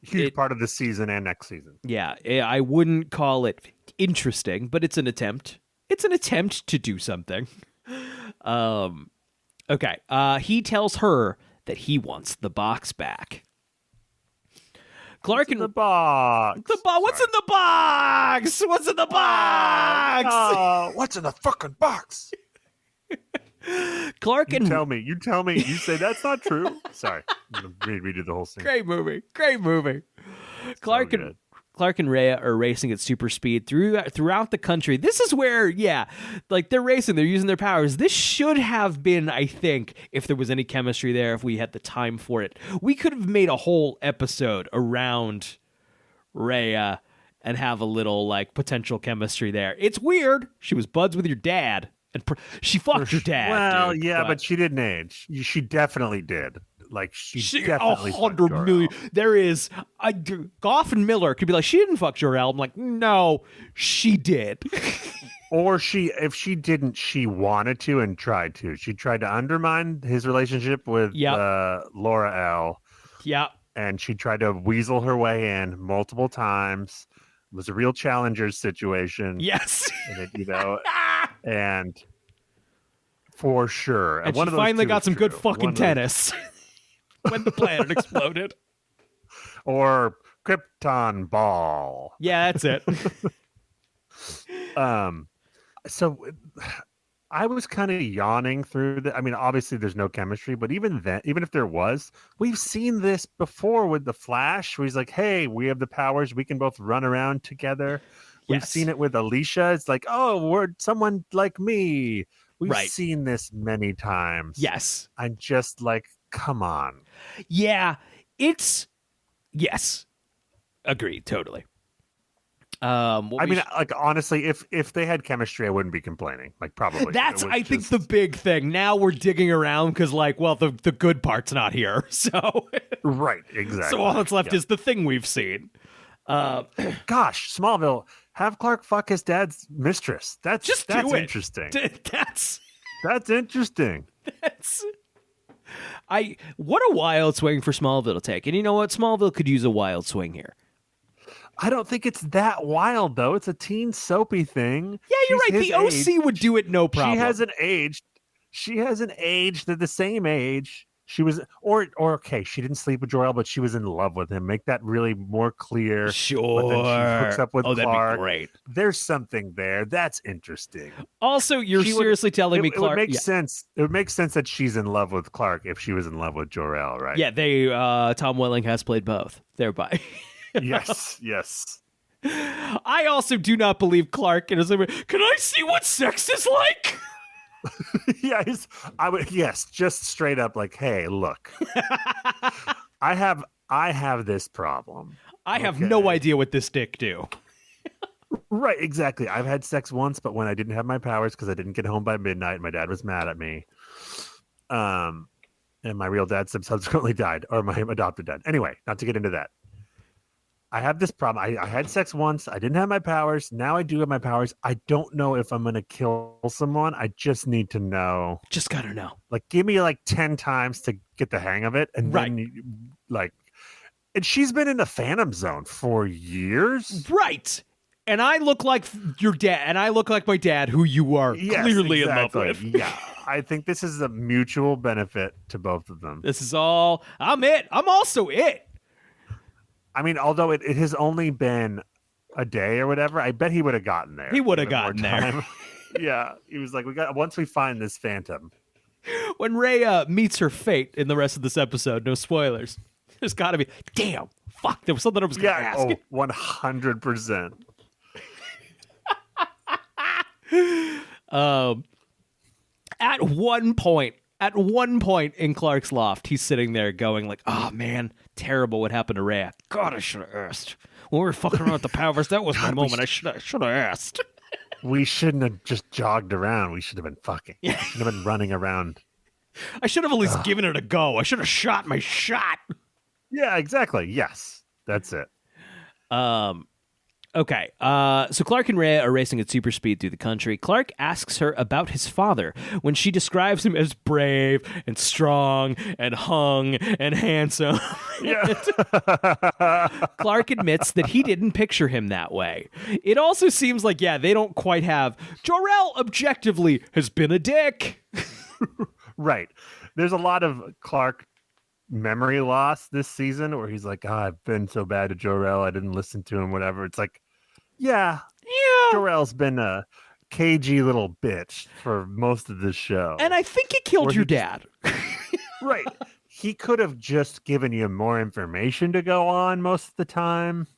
Huge part of this season and next season. Yeah, I wouldn't call it interesting, but it's an attempt. It's an attempt to do something. Okay. He tells her that he wants the box back. Clark and the box. What's in the box? What's in the box? What's in the fucking box? Clark and You tell me. You say that's not true. Sorry, I'm gonna redo the whole scene. Great movie. Clark and Rhea are racing at super speed throughout the country. This is where, like they're racing, they're using their powers. This should have been, I think, if there was any chemistry there, if we had the time for it, we could have made a whole episode around Rhea and have a little like potential chemistry there. It's weird. She was buds with your dad, and she fucked your dad. Well, dude, yeah, but she didn't age. She definitely did. Like she definitely 100 million. There is Goff and Miller could be like, she didn't fuck Jor-El. I'm like, no, she did. Or if she didn't, she wanted to and tried to. She tried to undermine his relationship with Laura L. Yeah. And she tried to weasel her way in multiple times. It was a real challenger's situation. Yes. And for sure. And she finally got some good fucking tennis when the planet exploded. Or Krypton Ball. Yeah, that's it. So I was kind of yawning through I mean, obviously there's no chemistry, but even if there was, we've seen this before with the Flash, where he's like, hey, we have the powers. We can both run around together. We've seen it with Alicia. It's like, oh, we're someone like me. We've seen this many times. Yes. I'm just like, come on. Yeah, yes. Agreed, totally. Like honestly, if they had chemistry, I wouldn't be complaining. Like probably. That's I think the big thing. Now we're digging around because like, well, the good part's not here. So right, exactly. So all that's left is the thing we've seen. Gosh, Smallville, have Clark fuck his dad's mistress. That's interesting. That's interesting. What a wild swing for Smallville to take. And you know what? Smallville could use a wild swing here. I don't think it's that wild, though. It's a teen soapy thing. Yeah, you're right. The OC would do it no problem. She hasn't aged at the same age. She was, or okay, she didn't sleep with Jor-El, but she was in love with him. Make that really more clear. Sure. But then she hooks up with Clark. That'd be great. There's something there. That's interesting. Also, you're seriously telling me Clark... It would make sense. It would make sense that she's in love with Clark if she was in love with Jor-El, right? Yeah, Tom Welling has played both, thereby. Yes. I also do not believe Clark in his... Can I see what sex is like? Yes, just straight up like, hey, look, I have this problem. I have no idea what this dick do. Right, exactly. I've had sex once, but when I didn't have my powers because I didn't get home by midnight, my dad was mad at me. And my real dad subsequently died, or my adopted dad. Anyway, not to get into that. I have this problem. I had sex once. I didn't have my powers. Now I do have my powers. I don't know if I'm going to kill someone. I just need to know. Just got to know. Like, give me like 10 times to get the hang of it. And then, like, and she's been in the Phantom Zone for years. Right. And I look like your dad, and I look like my dad, who you are clearly in love with. Yeah. I think this is a mutual benefit to both of them. This is all, I'm it. I'm also it. I mean, although it has only been a day or whatever, I bet he would have gotten there. He would have gotten there. Yeah. He was like, once we find this Phantom. When Rhea meets her fate in the rest of this episode, no spoilers, there's got to be, damn, fuck, there was something I was going to ask. Oh, 100%. At one point in Clark's loft, he's sitting there going like, oh man, terrible what happened to Rhea. God, I should have asked. When we were fucking around with the powers, that was my moment. I should have asked. We shouldn't have just jogged around. We should have been fucking. We should have been running around. I should have at least given it a go. I should have shot my shot. Yeah, exactly. Yes, that's it. Okay, so Clark and Rhea are racing at super speed through the country. Clark asks her about his father when she describes him as brave and strong and hung and handsome. Yeah. Clark admits that he didn't picture him that way. It also seems like, they don't quite have. Jor-El objectively has been a dick. Right. There's a lot of Clark memory loss this season where he's like, I've been so bad to Jor-El. I didn't listen to him, whatever. It's like, yeah. Jor-El's been a cagey little bitch for most of this show. And I think he killed your dad. Right. He could have just given you more information to go on most of the time.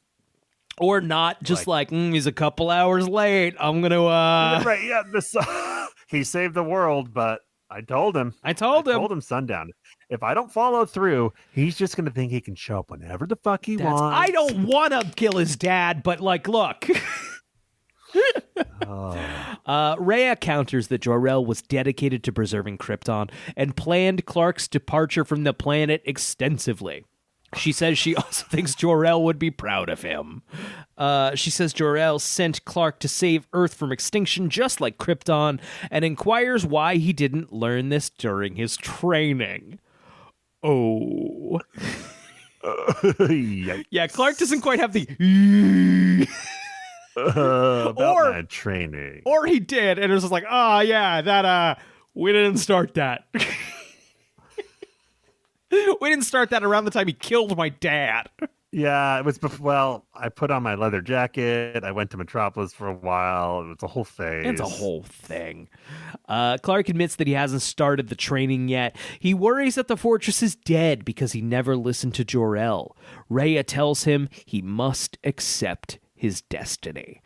Or not just like he's a couple hours late. I'm going to... Right, yeah. He saved the world, but I told him. I told him sundown. If I don't follow through, he's just going to think he can show up whenever the fuck he wants. I don't want to kill his dad, but like, look. Rhea counters that Jor-El was dedicated to preserving Krypton and planned Clark's departure from the planet extensively. She says she also thinks Jor-El would be proud of him. She says Jor-El sent Clark to save Earth from extinction just like Krypton and inquires why he didn't learn this during his training. Oh. Yeah, Clark doesn't quite have the... about my training. Or he did, and it was just like, oh, yeah, that, we didn't start that. We didn't start that around the time he killed my dad. Yeah, it was well, I put on my leather jacket. I went to Metropolis for a while. It was a whole phase. It's a whole thing. Clark admits that he hasn't started the training yet. He worries that the fortress is dead because he never listened to Jor-El. Rhea tells him he must accept his destiny.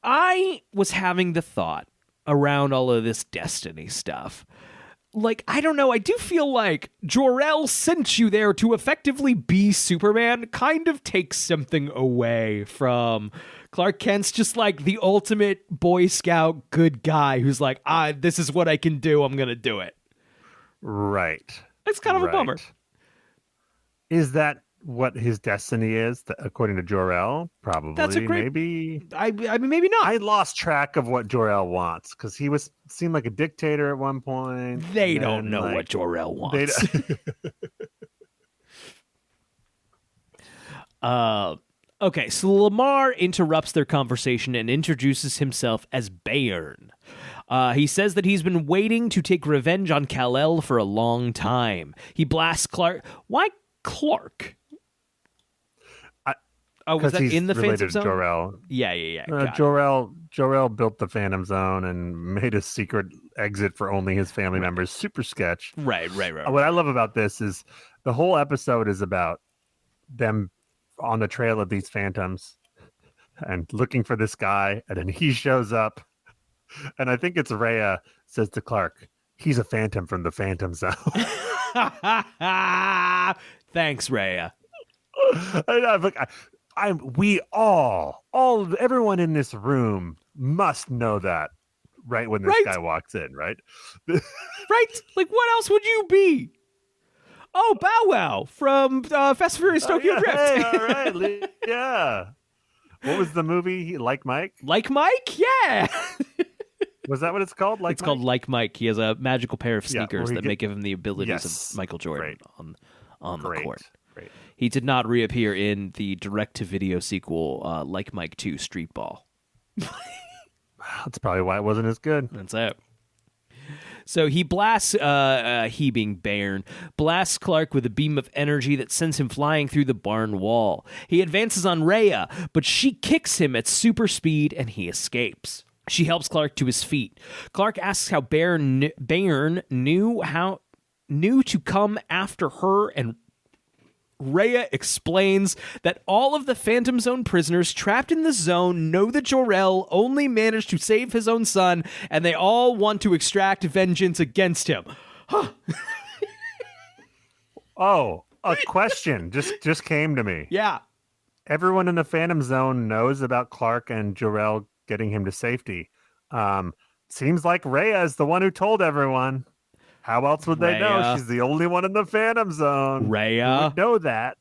I was having the thought around all of this destiny stuff. Like, I don't know, I do feel like Jor-El sent you there to effectively be Superman kind of takes something away from Clark Kent's just like the ultimate Boy Scout good guy who's like, this is what I can do, I'm gonna do it. Right. It's kind of a bummer. Is that what his destiny is, according to Jor-El? Probably. That's a great, maybe. I mean, maybe not. I lost track of what Jor-El wants because he seemed like a dictator at one point. They don't know what Jor-El wants. Okay, so Lamar interrupts their conversation and introduces himself as Bayern. He says that he's been waiting to take revenge on Kal-El for a long time. He blasts Clark. Why Clark? Was that in the Phantom Zone? Jor-El. Yeah. Jor-El built the Phantom Zone and made a secret exit for only his family members. Super sketch. Right. What I love about this is the whole episode is about them on the trail of these phantoms and looking for this guy, and then he shows up, and I think it's Rhea says to Clark, he's a phantom from the Phantom Zone. Thanks, Rhea. Everyone in this room must know that right when this guy walks in, right? Right? Like, what else would you be? Oh, Bow Wow from Fast and Furious Tokyo Drift. Hey, all right. Yeah. What was the movie? Like Mike? Like Mike? Yeah. Was that what it's called? It's called Like Mike. He has a magical pair of sneakers that may give him the abilities of Michael Jordan on the court. Great. He did not reappear in the direct-to-video sequel, Like Mike 2 Street Ball. That's probably why it wasn't as good. That's it. So he blasts, he being Bairn, blasts Clark with a beam of energy that sends him flying through the barn wall. He advances on Rhea, but she kicks him at super speed and he escapes. She helps Clark to his feet. Clark asks how Bairn knew to come after her, and Rhea explains that all of the Phantom Zone prisoners trapped in the zone know that Jor-El only managed to save his own son, and they all want to extract vengeance against him. Oh, a question just came to me. Yeah. Everyone in the Phantom Zone knows about Clark and Jor-El getting him to safety. Seems like Rhea is the one who told everyone. How else would they know? She's the only one in the Phantom Zone. Rhea would know that.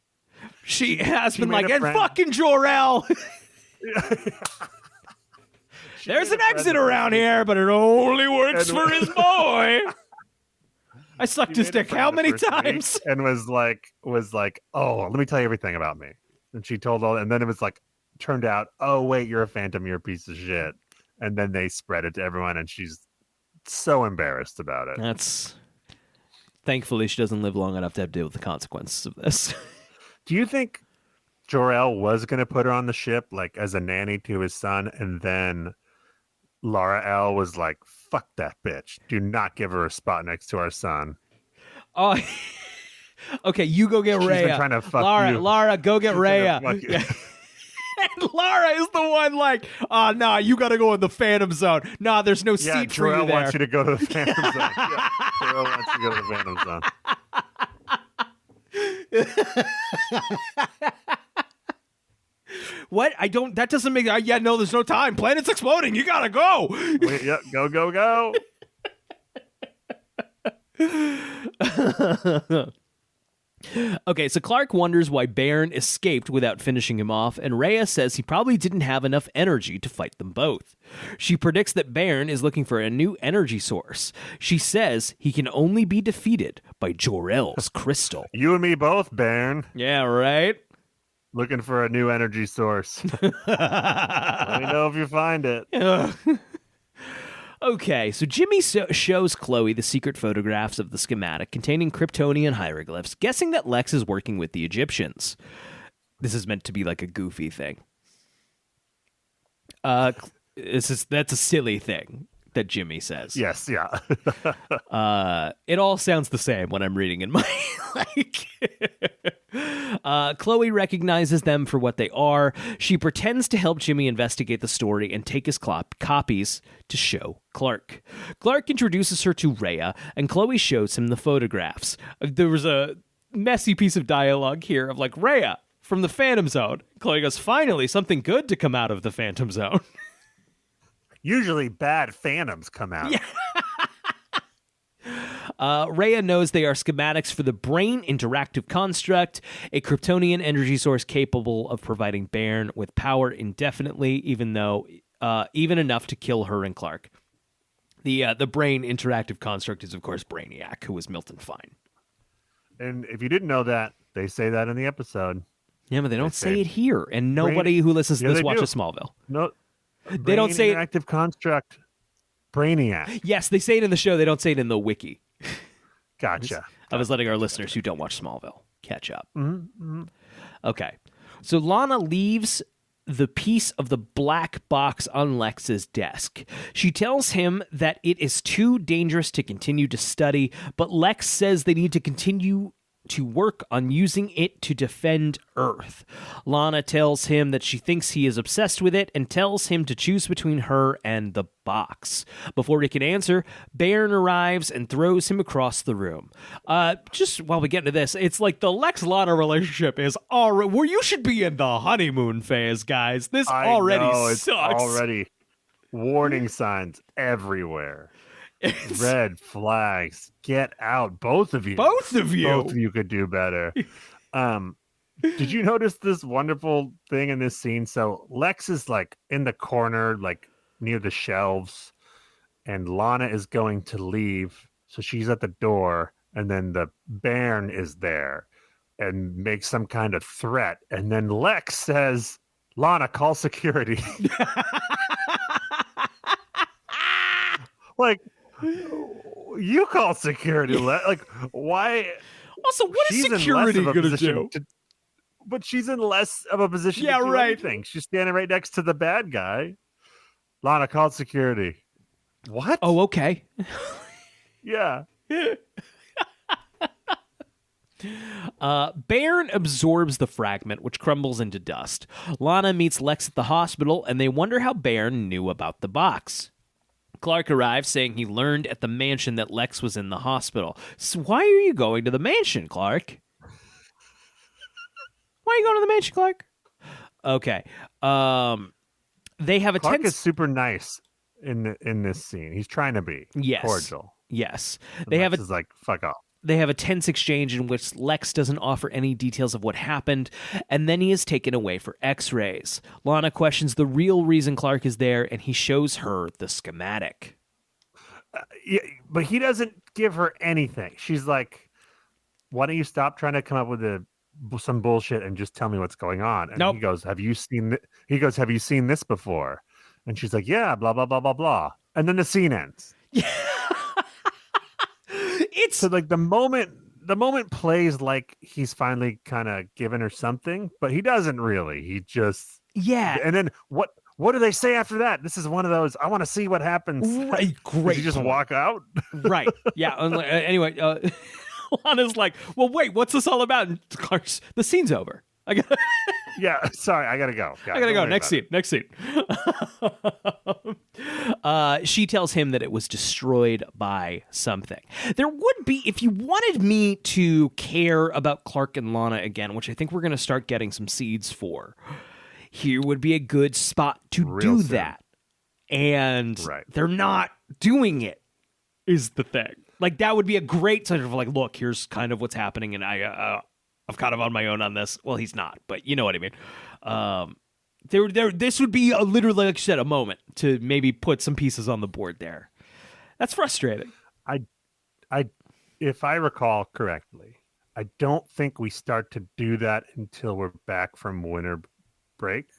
She has been like, and fucking Jor-El. There's an exit around here, but it only works for his boy. I sucked his dick how many times? And was like, oh, let me tell you everything about me. And she told all, and then it was like, turned out, oh wait, you're a Phantom, you're a piece of shit. And then they spread it to everyone, and she's so embarrassed about it. Thankfully she doesn't live long enough to have to deal with the consequences of this. Do you think Jor-El was going to put her on the ship like as a nanny to his son, and then Lara L was like, fuck that bitch, do not give her a spot next to our son? Oh, okay, you go get Rhea. Been trying to fuck Lara, go get Rhea. And Lara is the one like, nah, you got to go in the Phantom Zone. Nah, there's no seat for you there. Jor-El wants you to go to the Phantom Zone. Jor-El wants you to go to the Phantom Zone. What? That doesn't make... yeah, no, there's no time. Planet's exploding. You got to go. Wait, yeah, go. Okay, so Clark wonders why Bairn escaped without finishing him off, and Rhea says he probably didn't have enough energy to fight them both. She predicts that Bairn is looking for a new energy source. She says he can only be defeated by Jor-El's crystal. You and me both, Bairn. Yeah, right? Looking for a new energy source. Let me know if you find it. Okay, so Jimmy shows Chloe the secret photographs of the schematic containing Kryptonian hieroglyphs, guessing that Lex is working with the Egyptians. This is meant to be like a goofy thing. That's a silly thing that Jimmy says. Yes, yeah. It all sounds the same when I'm reading in my Chloe recognizes them for what they are. She pretends to help Jimmy investigate the story and take his copies to show Clark. Clark introduces her to Rhea, and Chloe shows him the photographs. There was a messy piece of dialogue here of like, Rhea, from the Phantom Zone. Chloe goes, finally, something good to come out of the Phantom Zone. Usually bad phantoms come out. Yeah. Rhea knows they are schematics for the Brain Interactive Construct, a Kryptonian energy source capable of providing Bairn with power indefinitely, even enough to kill her and Clark. The Brain Interactive Construct is, of course, Brainiac, who was Milton Fine. And if you didn't know that, they say that in the episode. Yeah, but they don't say it here, and nobody who listens to this watches Smallville. No, they don't say Interactive Construct, Brainiac. Yes, they say it in the show. They don't say it in the wiki. Gotcha. I was letting our listeners who don't watch Smallville catch up. Mm-hmm. Okay. So Lana leaves the piece of the black box on Lex's desk. She tells him that it is too dangerous to continue to study, but Lex says they need to continue to work on using it to defend Earth. Lana tells him that she thinks he is obsessed with it and tells him to choose between her and the box. Before he can answer, Bairn arrives and throws him across the room. Just while we get into this, it's like the Lex-Lana relationship is already where you should be in the honeymoon phase, guys. This already sucks. Already warning signs everywhere. Red flags. Get out. Both of you. Both of you. Both of you could do better. Did you notice this wonderful thing in this scene? So Lex is like in the corner, like near the shelves, and Lana is going to leave. So she's at the door, and then the Bairn is there and makes some kind of threat. And then Lex says, Lana, call security. Like, you call security. Like, why? Also, what is security going to do? But she's in less of a position to do anything. She's standing right next to the bad guy. Lana called security. What? Oh, okay. Yeah. Bairn absorbs the fragment, which crumbles into dust. Lana meets Lex at the hospital, and they wonder how Bairn knew about the box. Clark arrives, saying he learned at the mansion that Lex was in the hospital. So why are you going to the mansion, Clark? Why are you going to the mansion, Clark? Okay. They have a Clark is super nice in this scene. He's trying to be cordial. Yes. Lex is like, fuck off. They have a tense exchange in which Lex doesn't offer any details of what happened, and then he is taken away for x-rays. Lana questions the real reason Clark is there, and he shows her the schematic. Yeah, but he doesn't give her anything. She's like, why don't you stop trying to come up with some bullshit and just tell me what's going on? And nope. He goes, have you seen this before? And she's like, yeah, blah, blah, blah, blah, blah. And then the scene ends. Yeah. So like the moment plays like he's finally kind of given her something, but he doesn't really. He just And then what do they say after that? This is one of those. I want to see what happens. Right, great. Does he just walk out? Right. Yeah. Anyway, Lana's like, well, wait, what's this all about? And Clark's, the scene's over. Yeah, sorry, I gotta go. I gotta go. Next scene. She tells him that it was destroyed by something. There would be, if you wanted me to care about Clark and Lana again, which I think we're going to start getting some seeds for, here would be a good spot to do that. And they're not doing it, is the thing. Like, that would be a great sort of like, look, here's kind of what's happening, and I'm kind of on my own on this. Well, he's not, but you know what I mean. This would be literally, like you said, a moment to maybe put some pieces on the board there. That's frustrating. If I recall correctly, I don't think we start to do that until we're back from winter break.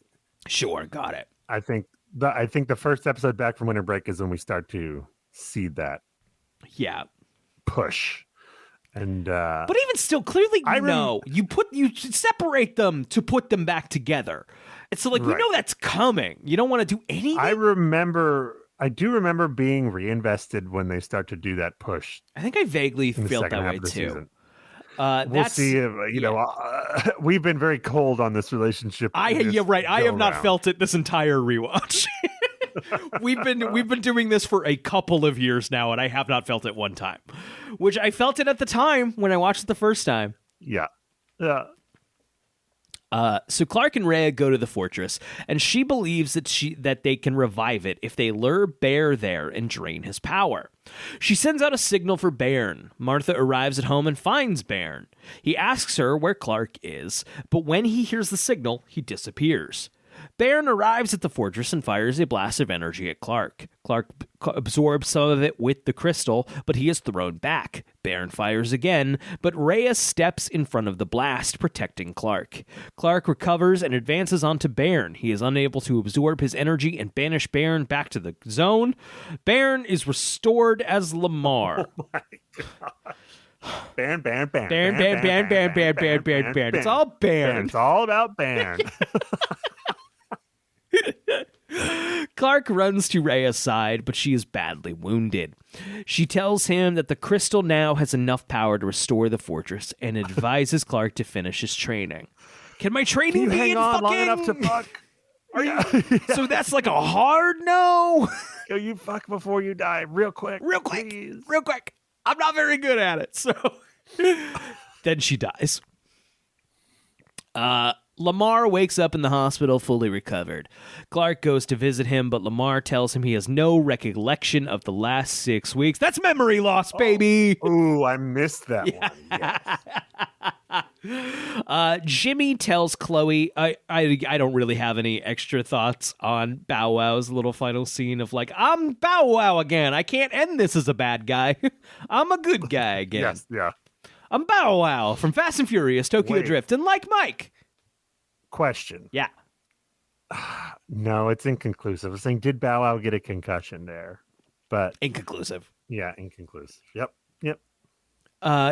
Sure, got it. I think the first episode back from winter break is when we start to see that. Yeah. Push. And but even still, clearly, you separate them to put them back together. It's so like we know that's coming. You don't want to do anything. I do remember being reinvested when they start to do that push. I think I vaguely felt that way too. We'll see. If, we've been very cold on this relationship. I have not felt it this entire rewatch. We've been doing this for a couple of years now, and I have not felt it one time. Which I felt it at the time when I watched it the first time. Yeah. So Clark and Rhea go to the fortress, and she believes that they can revive it if they lure Bear there and drain his power. She sends out a signal for Bairn. Martha arrives at home and finds Bairn. He asks her where Clark is, but when he hears the signal, he disappears. Bairn arrives at the fortress and fires a blast of energy at Clark. Clark absorbs some of it with the crystal, but he is thrown back. Bairn fires again, but Rhea steps in front of the blast, protecting Clark. Clark recovers and advances onto Bairn. He is unable to absorb his energy and banish Bairn back to the zone. Bairn is restored as Lamar. Oh my gosh. Bairn. It's all Bairn. It's all about Bairn. Clark runs to Rhea's side, but she is badly wounded. She tells him that the crystal now has enough power to restore the fortress and advises Clark to finish his training. Can my training be hang in on fucking... long enough to fuck? Are you... So that's like a hard no? Yo, you fuck before you die, real quick. Real quick. I'm not very good at it, so... Then she dies. Lamar wakes up in the hospital fully recovered. Clark goes to visit him, but Lamar tells him he has no recollection of the last 6 weeks. That's memory loss, baby! Ooh, I missed that one. Yes. Jimmy tells Chloe, I don't really have any extra thoughts on Bow Wow's little final scene of like, I'm Bow Wow again. I can't end this as a bad guy. I'm a good guy again. Yes, yeah. I'm Bow Wow from Fast and Furious, Tokyo Drift, and like Mike. Question. Yeah. No, it's inconclusive. I was saying, did Bow Wow get a concussion there? But Inconclusive. Yeah, inconclusive. Yep.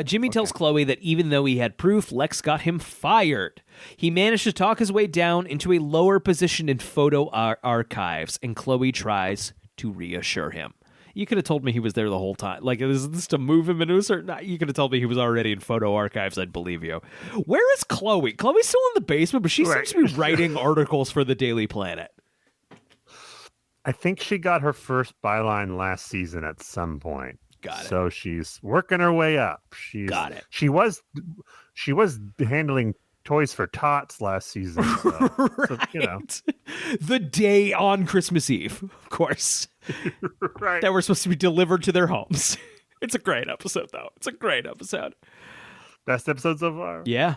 Jimmy tells Chloe that even though he had proof, Lex got him fired. He managed to talk his way down into a lower position in photo archives, and Chloe tries to reassure him. You could have told me he was there the whole time. Like, is this to move him into a certain... You could have told me he was already in photo archives. I'd believe you. Where is Chloe? Chloe's still in the basement, but she seems to be writing articles for the Daily Planet. I think she got her first byline last season at some point. Got it. So she's working her way up. Got it. She was handling toys for tots last season. So, right. So, the day on Christmas Eve, of course. Right. That were supposed to be delivered to their homes. It's a great episode, though. It's a great episode. Best episode so far. Yeah.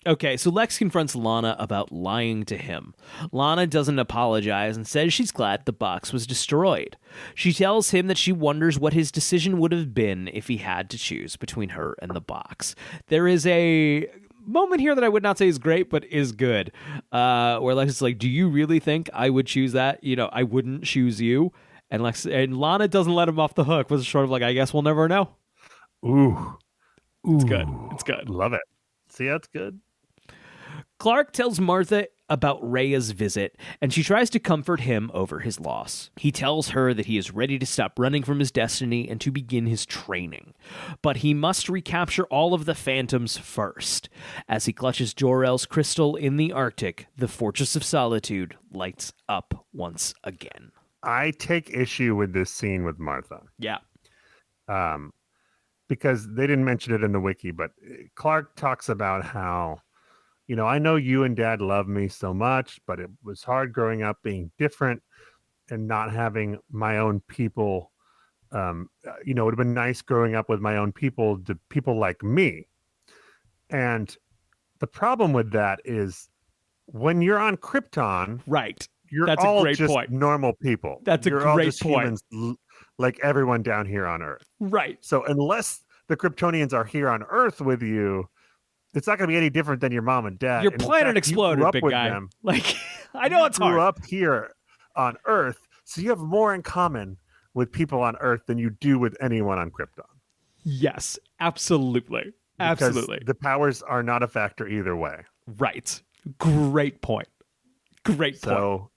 Okay, so Lex confronts Lana about lying to him. Lana doesn't apologize and says she's glad the box was destroyed. She tells him that she wonders what his decision would have been if he had to choose between her and the box. There is a moment here that I would not say is great, but is good, where Lex is like, do you really think I would choose that? I wouldn't choose you. And Lana doesn't let him off the hook, was sort of like, I guess we'll never know. Ooh. It's good. It's good. Love it. See, that's good. Clark tells Martha about Rhea's visit, and she tries to comfort him over his loss. He tells her that he is ready to stop running from his destiny and to begin his training. But he must recapture all of the Phantoms first. As he clutches Jor-El's crystal in the Arctic, the Fortress of Solitude lights up once again. I take issue with this scene with Martha. Yeah. Because they didn't mention it in the wiki, but Clark talks about how, I know you and Dad love me so much, but it was hard growing up being different and not having my own people. It would have been nice growing up with my own people, the people like me. And the problem with that is when you're on Krypton, right? That's all a great point. Normal people. You're a great point. Humans, like everyone down here on Earth. Right. So unless the Kryptonians are here on Earth with you, it's not going to be any different than your mom and dad. Your planet exploded, big guy. Them. I know it's hard. You grew up here on Earth, so you have more in common with people on Earth than you do with anyone on Krypton. Yes, absolutely. Absolutely. Because the powers are not a factor either way. Right. Great point. So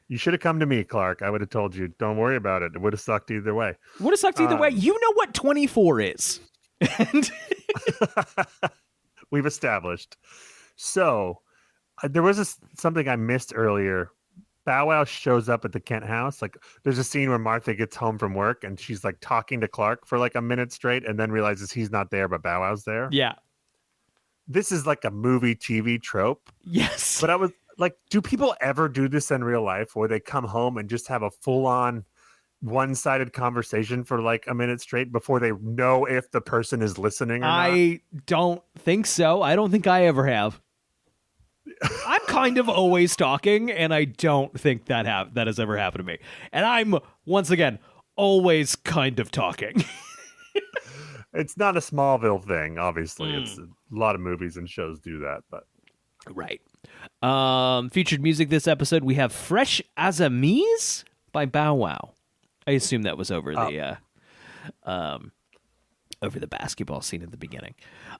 you should have come to me, Clark. I would have told you, don't worry about it. It would have sucked either way. Would have sucked either way. You know what 24 is. And we've established. So there was something I missed earlier. Bow Wow shows up at the Kent house. Like, there's a scene where Martha gets home from work and she's like talking to Clark for like a minute straight and then realizes he's not there, but Bow Wow's there. Yeah. This is like a movie TV trope. Yes. But I was like, do people ever do this in real life where they come home and just have a full-on one-sided conversation for like a minute straight before they know if the person is listening or not? I don't think so. I don't think I ever have. I'm kind of always talking, and I don't think that has ever happened to me. And I'm, once again, always kind of talking. It's not a Smallville thing, obviously. It's a lot of movies and shows do that, but right. Featured music this episode, we have Fresh as a Mise by Bow Wow. I assume that was over the basketball scene at the beginning.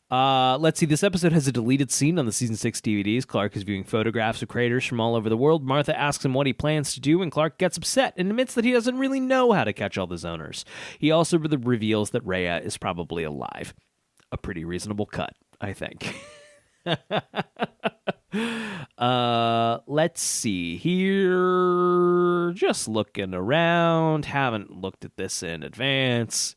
Let's see. This episode has a deleted scene on the season 6 DVDs. Clark is viewing photographs of craters from all over the world. Martha asks him what he plans to do, and Clark gets upset and admits that he doesn't really know how to catch all the zoners. He also reveals that Rhea is probably alive. A pretty reasonable cut, I think. Let's see here. Just looking around. Haven't looked at this in advance.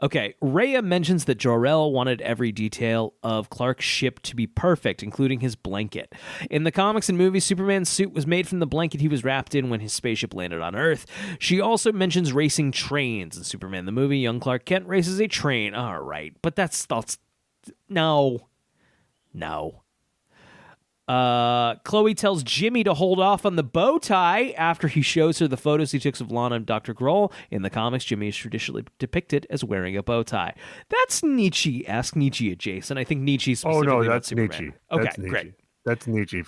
Okay, Rhea mentions that Jor-El wanted every detail of Clark's ship to be perfect, including his blanket. In the comics and movies, Superman's suit was made from the blanket he was wrapped in when his spaceship landed on Earth. She also mentions racing trains. In Superman the movie, young Clark Kent races a train. All right, but that's no. Chloe tells Jimmy to hold off on the bow tie after he shows her the photos he took of Lana and Dr. Grohl. In the comics, Jimmy is traditionally depicted as wearing a bow tie. That's Nietzsche-esque, Nietzsche adjacent. I think Nietzsche specifically. Oh no, about that's Superman. Nietzsche. Okay, that's Nietzsche. Great. That's Nietzsche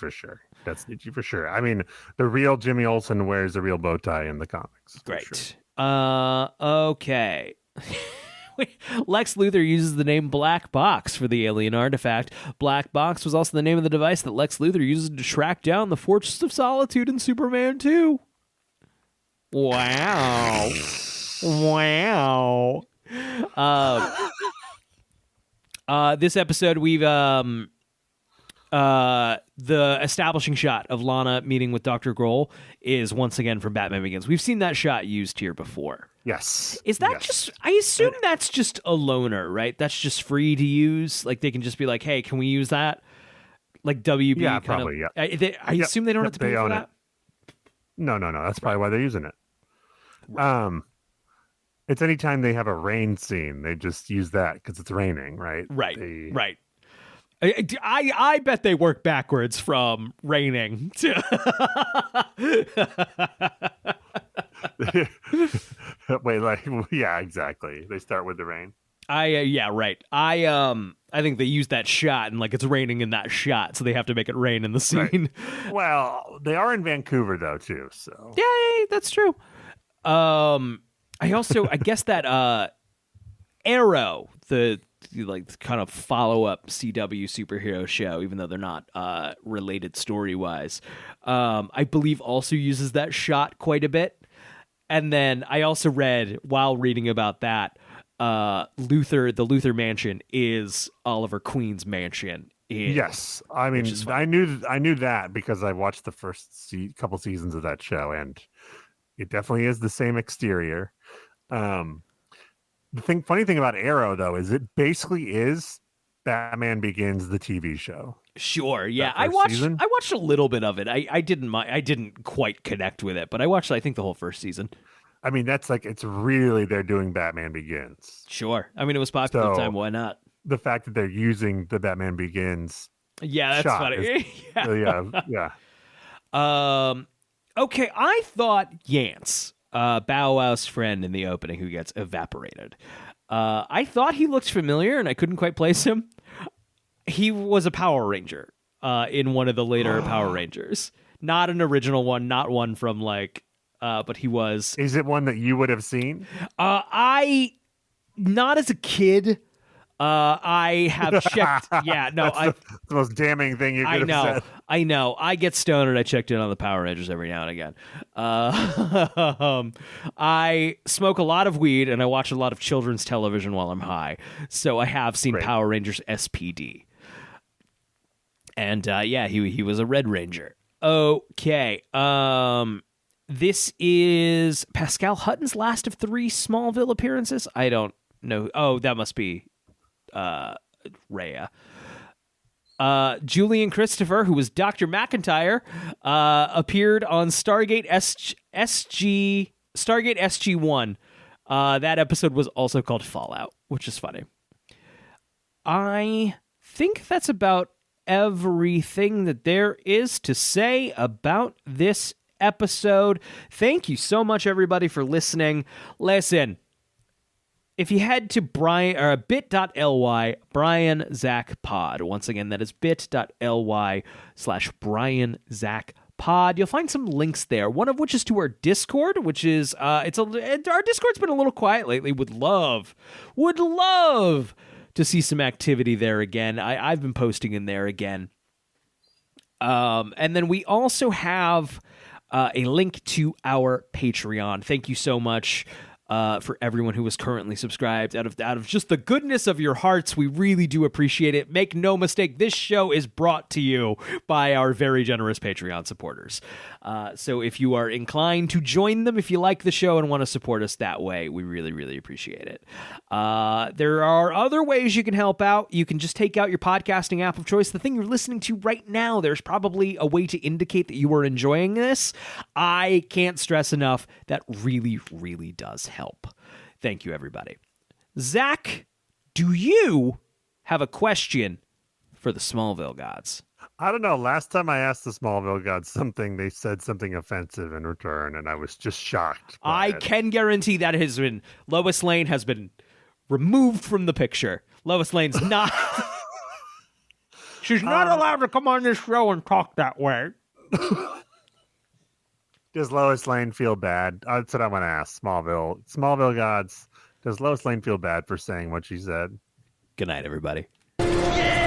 for sure. I mean, the real Jimmy Olsen wears a real bow tie in the comics. Great. Sure. Okay. Lex Luthor uses the name Black Box for the alien artifact. Black Box was also the name of the device that Lex Luthor uses to track down the Fortress of Solitude in Superman 2. Wow. This episode, we've the establishing shot of Lana meeting with Dr. Grohl is once again from Batman Begins. We've seen that shot used here before. Yes. Is that just, I assume that's just a loaner, right? That's just free to use. Like they can just be like, hey, can we use that? Like WB yeah, kind probably, of. Yeah. I assume they don't have to pay for that. No. That's probably why they're using it. Right. It's anytime they have a rain scene, they just use that because it's raining, right? Right. Right. I bet they work backwards from raining to wait, like, yeah, exactly. They start with the rain. Yeah, right. I think they use that shot and like it's raining in that shot, so they have to make it rain in the scene. Right. Well, they are in Vancouver though too, so yeah, that's true. I guess that Arrow, the like kind of follow-up CW superhero show, even though they're not related story-wise, I believe also uses that shot quite a bit. And then I also read, while reading about that, the Luthor mansion is Oliver Queen's mansion. Yes, I mean, I knew that because I watched the first couple seasons of that show, and it definitely is the same exterior. The funny thing about Arrow, though, is it basically is Batman Begins, the TV show. Sure, yeah, I watched a little bit of it. I didn't quite connect with it, but I watched, I think, the whole first season. I mean, that's like, it's really, they're doing Batman Begins. Sure, I mean, it was popular at the time. Why not? The fact that they're using the Batman Begins, yeah, that's funny. yeah. Okay, I thought Yance, Bow Wow's friend in the opening who gets evaporated. I thought he looked familiar, and I couldn't quite place him. He was a Power Ranger in one of the later Power Rangers. Not an original one, not one from like, but he was. Is it one that you would have seen? Not as a kid. I have checked. Yeah, no, That's the most damning thing you could have said. I know. I get stoned and I checked in on the Power Rangers every now and again. I smoke a lot of weed and I watch a lot of children's television while I'm high. So I have seen Power Rangers SPD. And he was a Red Ranger. Okay. This is Pascal Hutton's last of 3 Smallville appearances. I don't know. Oh, that must be Rhea. Julian Christopher, who was Dr. McIntyre, appeared on Stargate SG-1. That episode was also called Fallout, which is funny. I think that's about everything that there is to say about this episode. Thank you so much, everybody, for listening. Listen, if you head to bit.ly, Brian Zach Pod. Once again, that is bit.ly/Brian Zach Pod. You'll find some links there, one of which is to our Discord, which is our Discord's been a little quiet lately. Would love to see some activity there again. I've been posting in there again. And then we also have a link to our Patreon. Thank you so much for everyone who is currently subscribed. Out of just the goodness of your hearts, we really do appreciate it. Make no mistake, this show is brought to you by our very generous Patreon supporters. So if you are inclined to join them, if you like the show and want to support us that way, we really, really appreciate it. There are other ways you can help out. You can just take out your podcasting app of choice. The thing you're listening to right now, there's probably a way to indicate that you are enjoying this. I can't stress enough, that really, really does help. Thank you, everybody. Zach, do you have a question for the Smallville gods? I don't know. Last time I asked the Smallville gods something, they said something offensive in return, and I was just shocked. I can guarantee that Lois Lane has been removed from the picture. Lois Lane's not. She's not allowed to come on this show and talk that way. Does Lois Lane feel bad? That's what I want to ask. Smallville gods. Does Lois Lane feel bad for saying what she said? Good night, everybody. Yeah!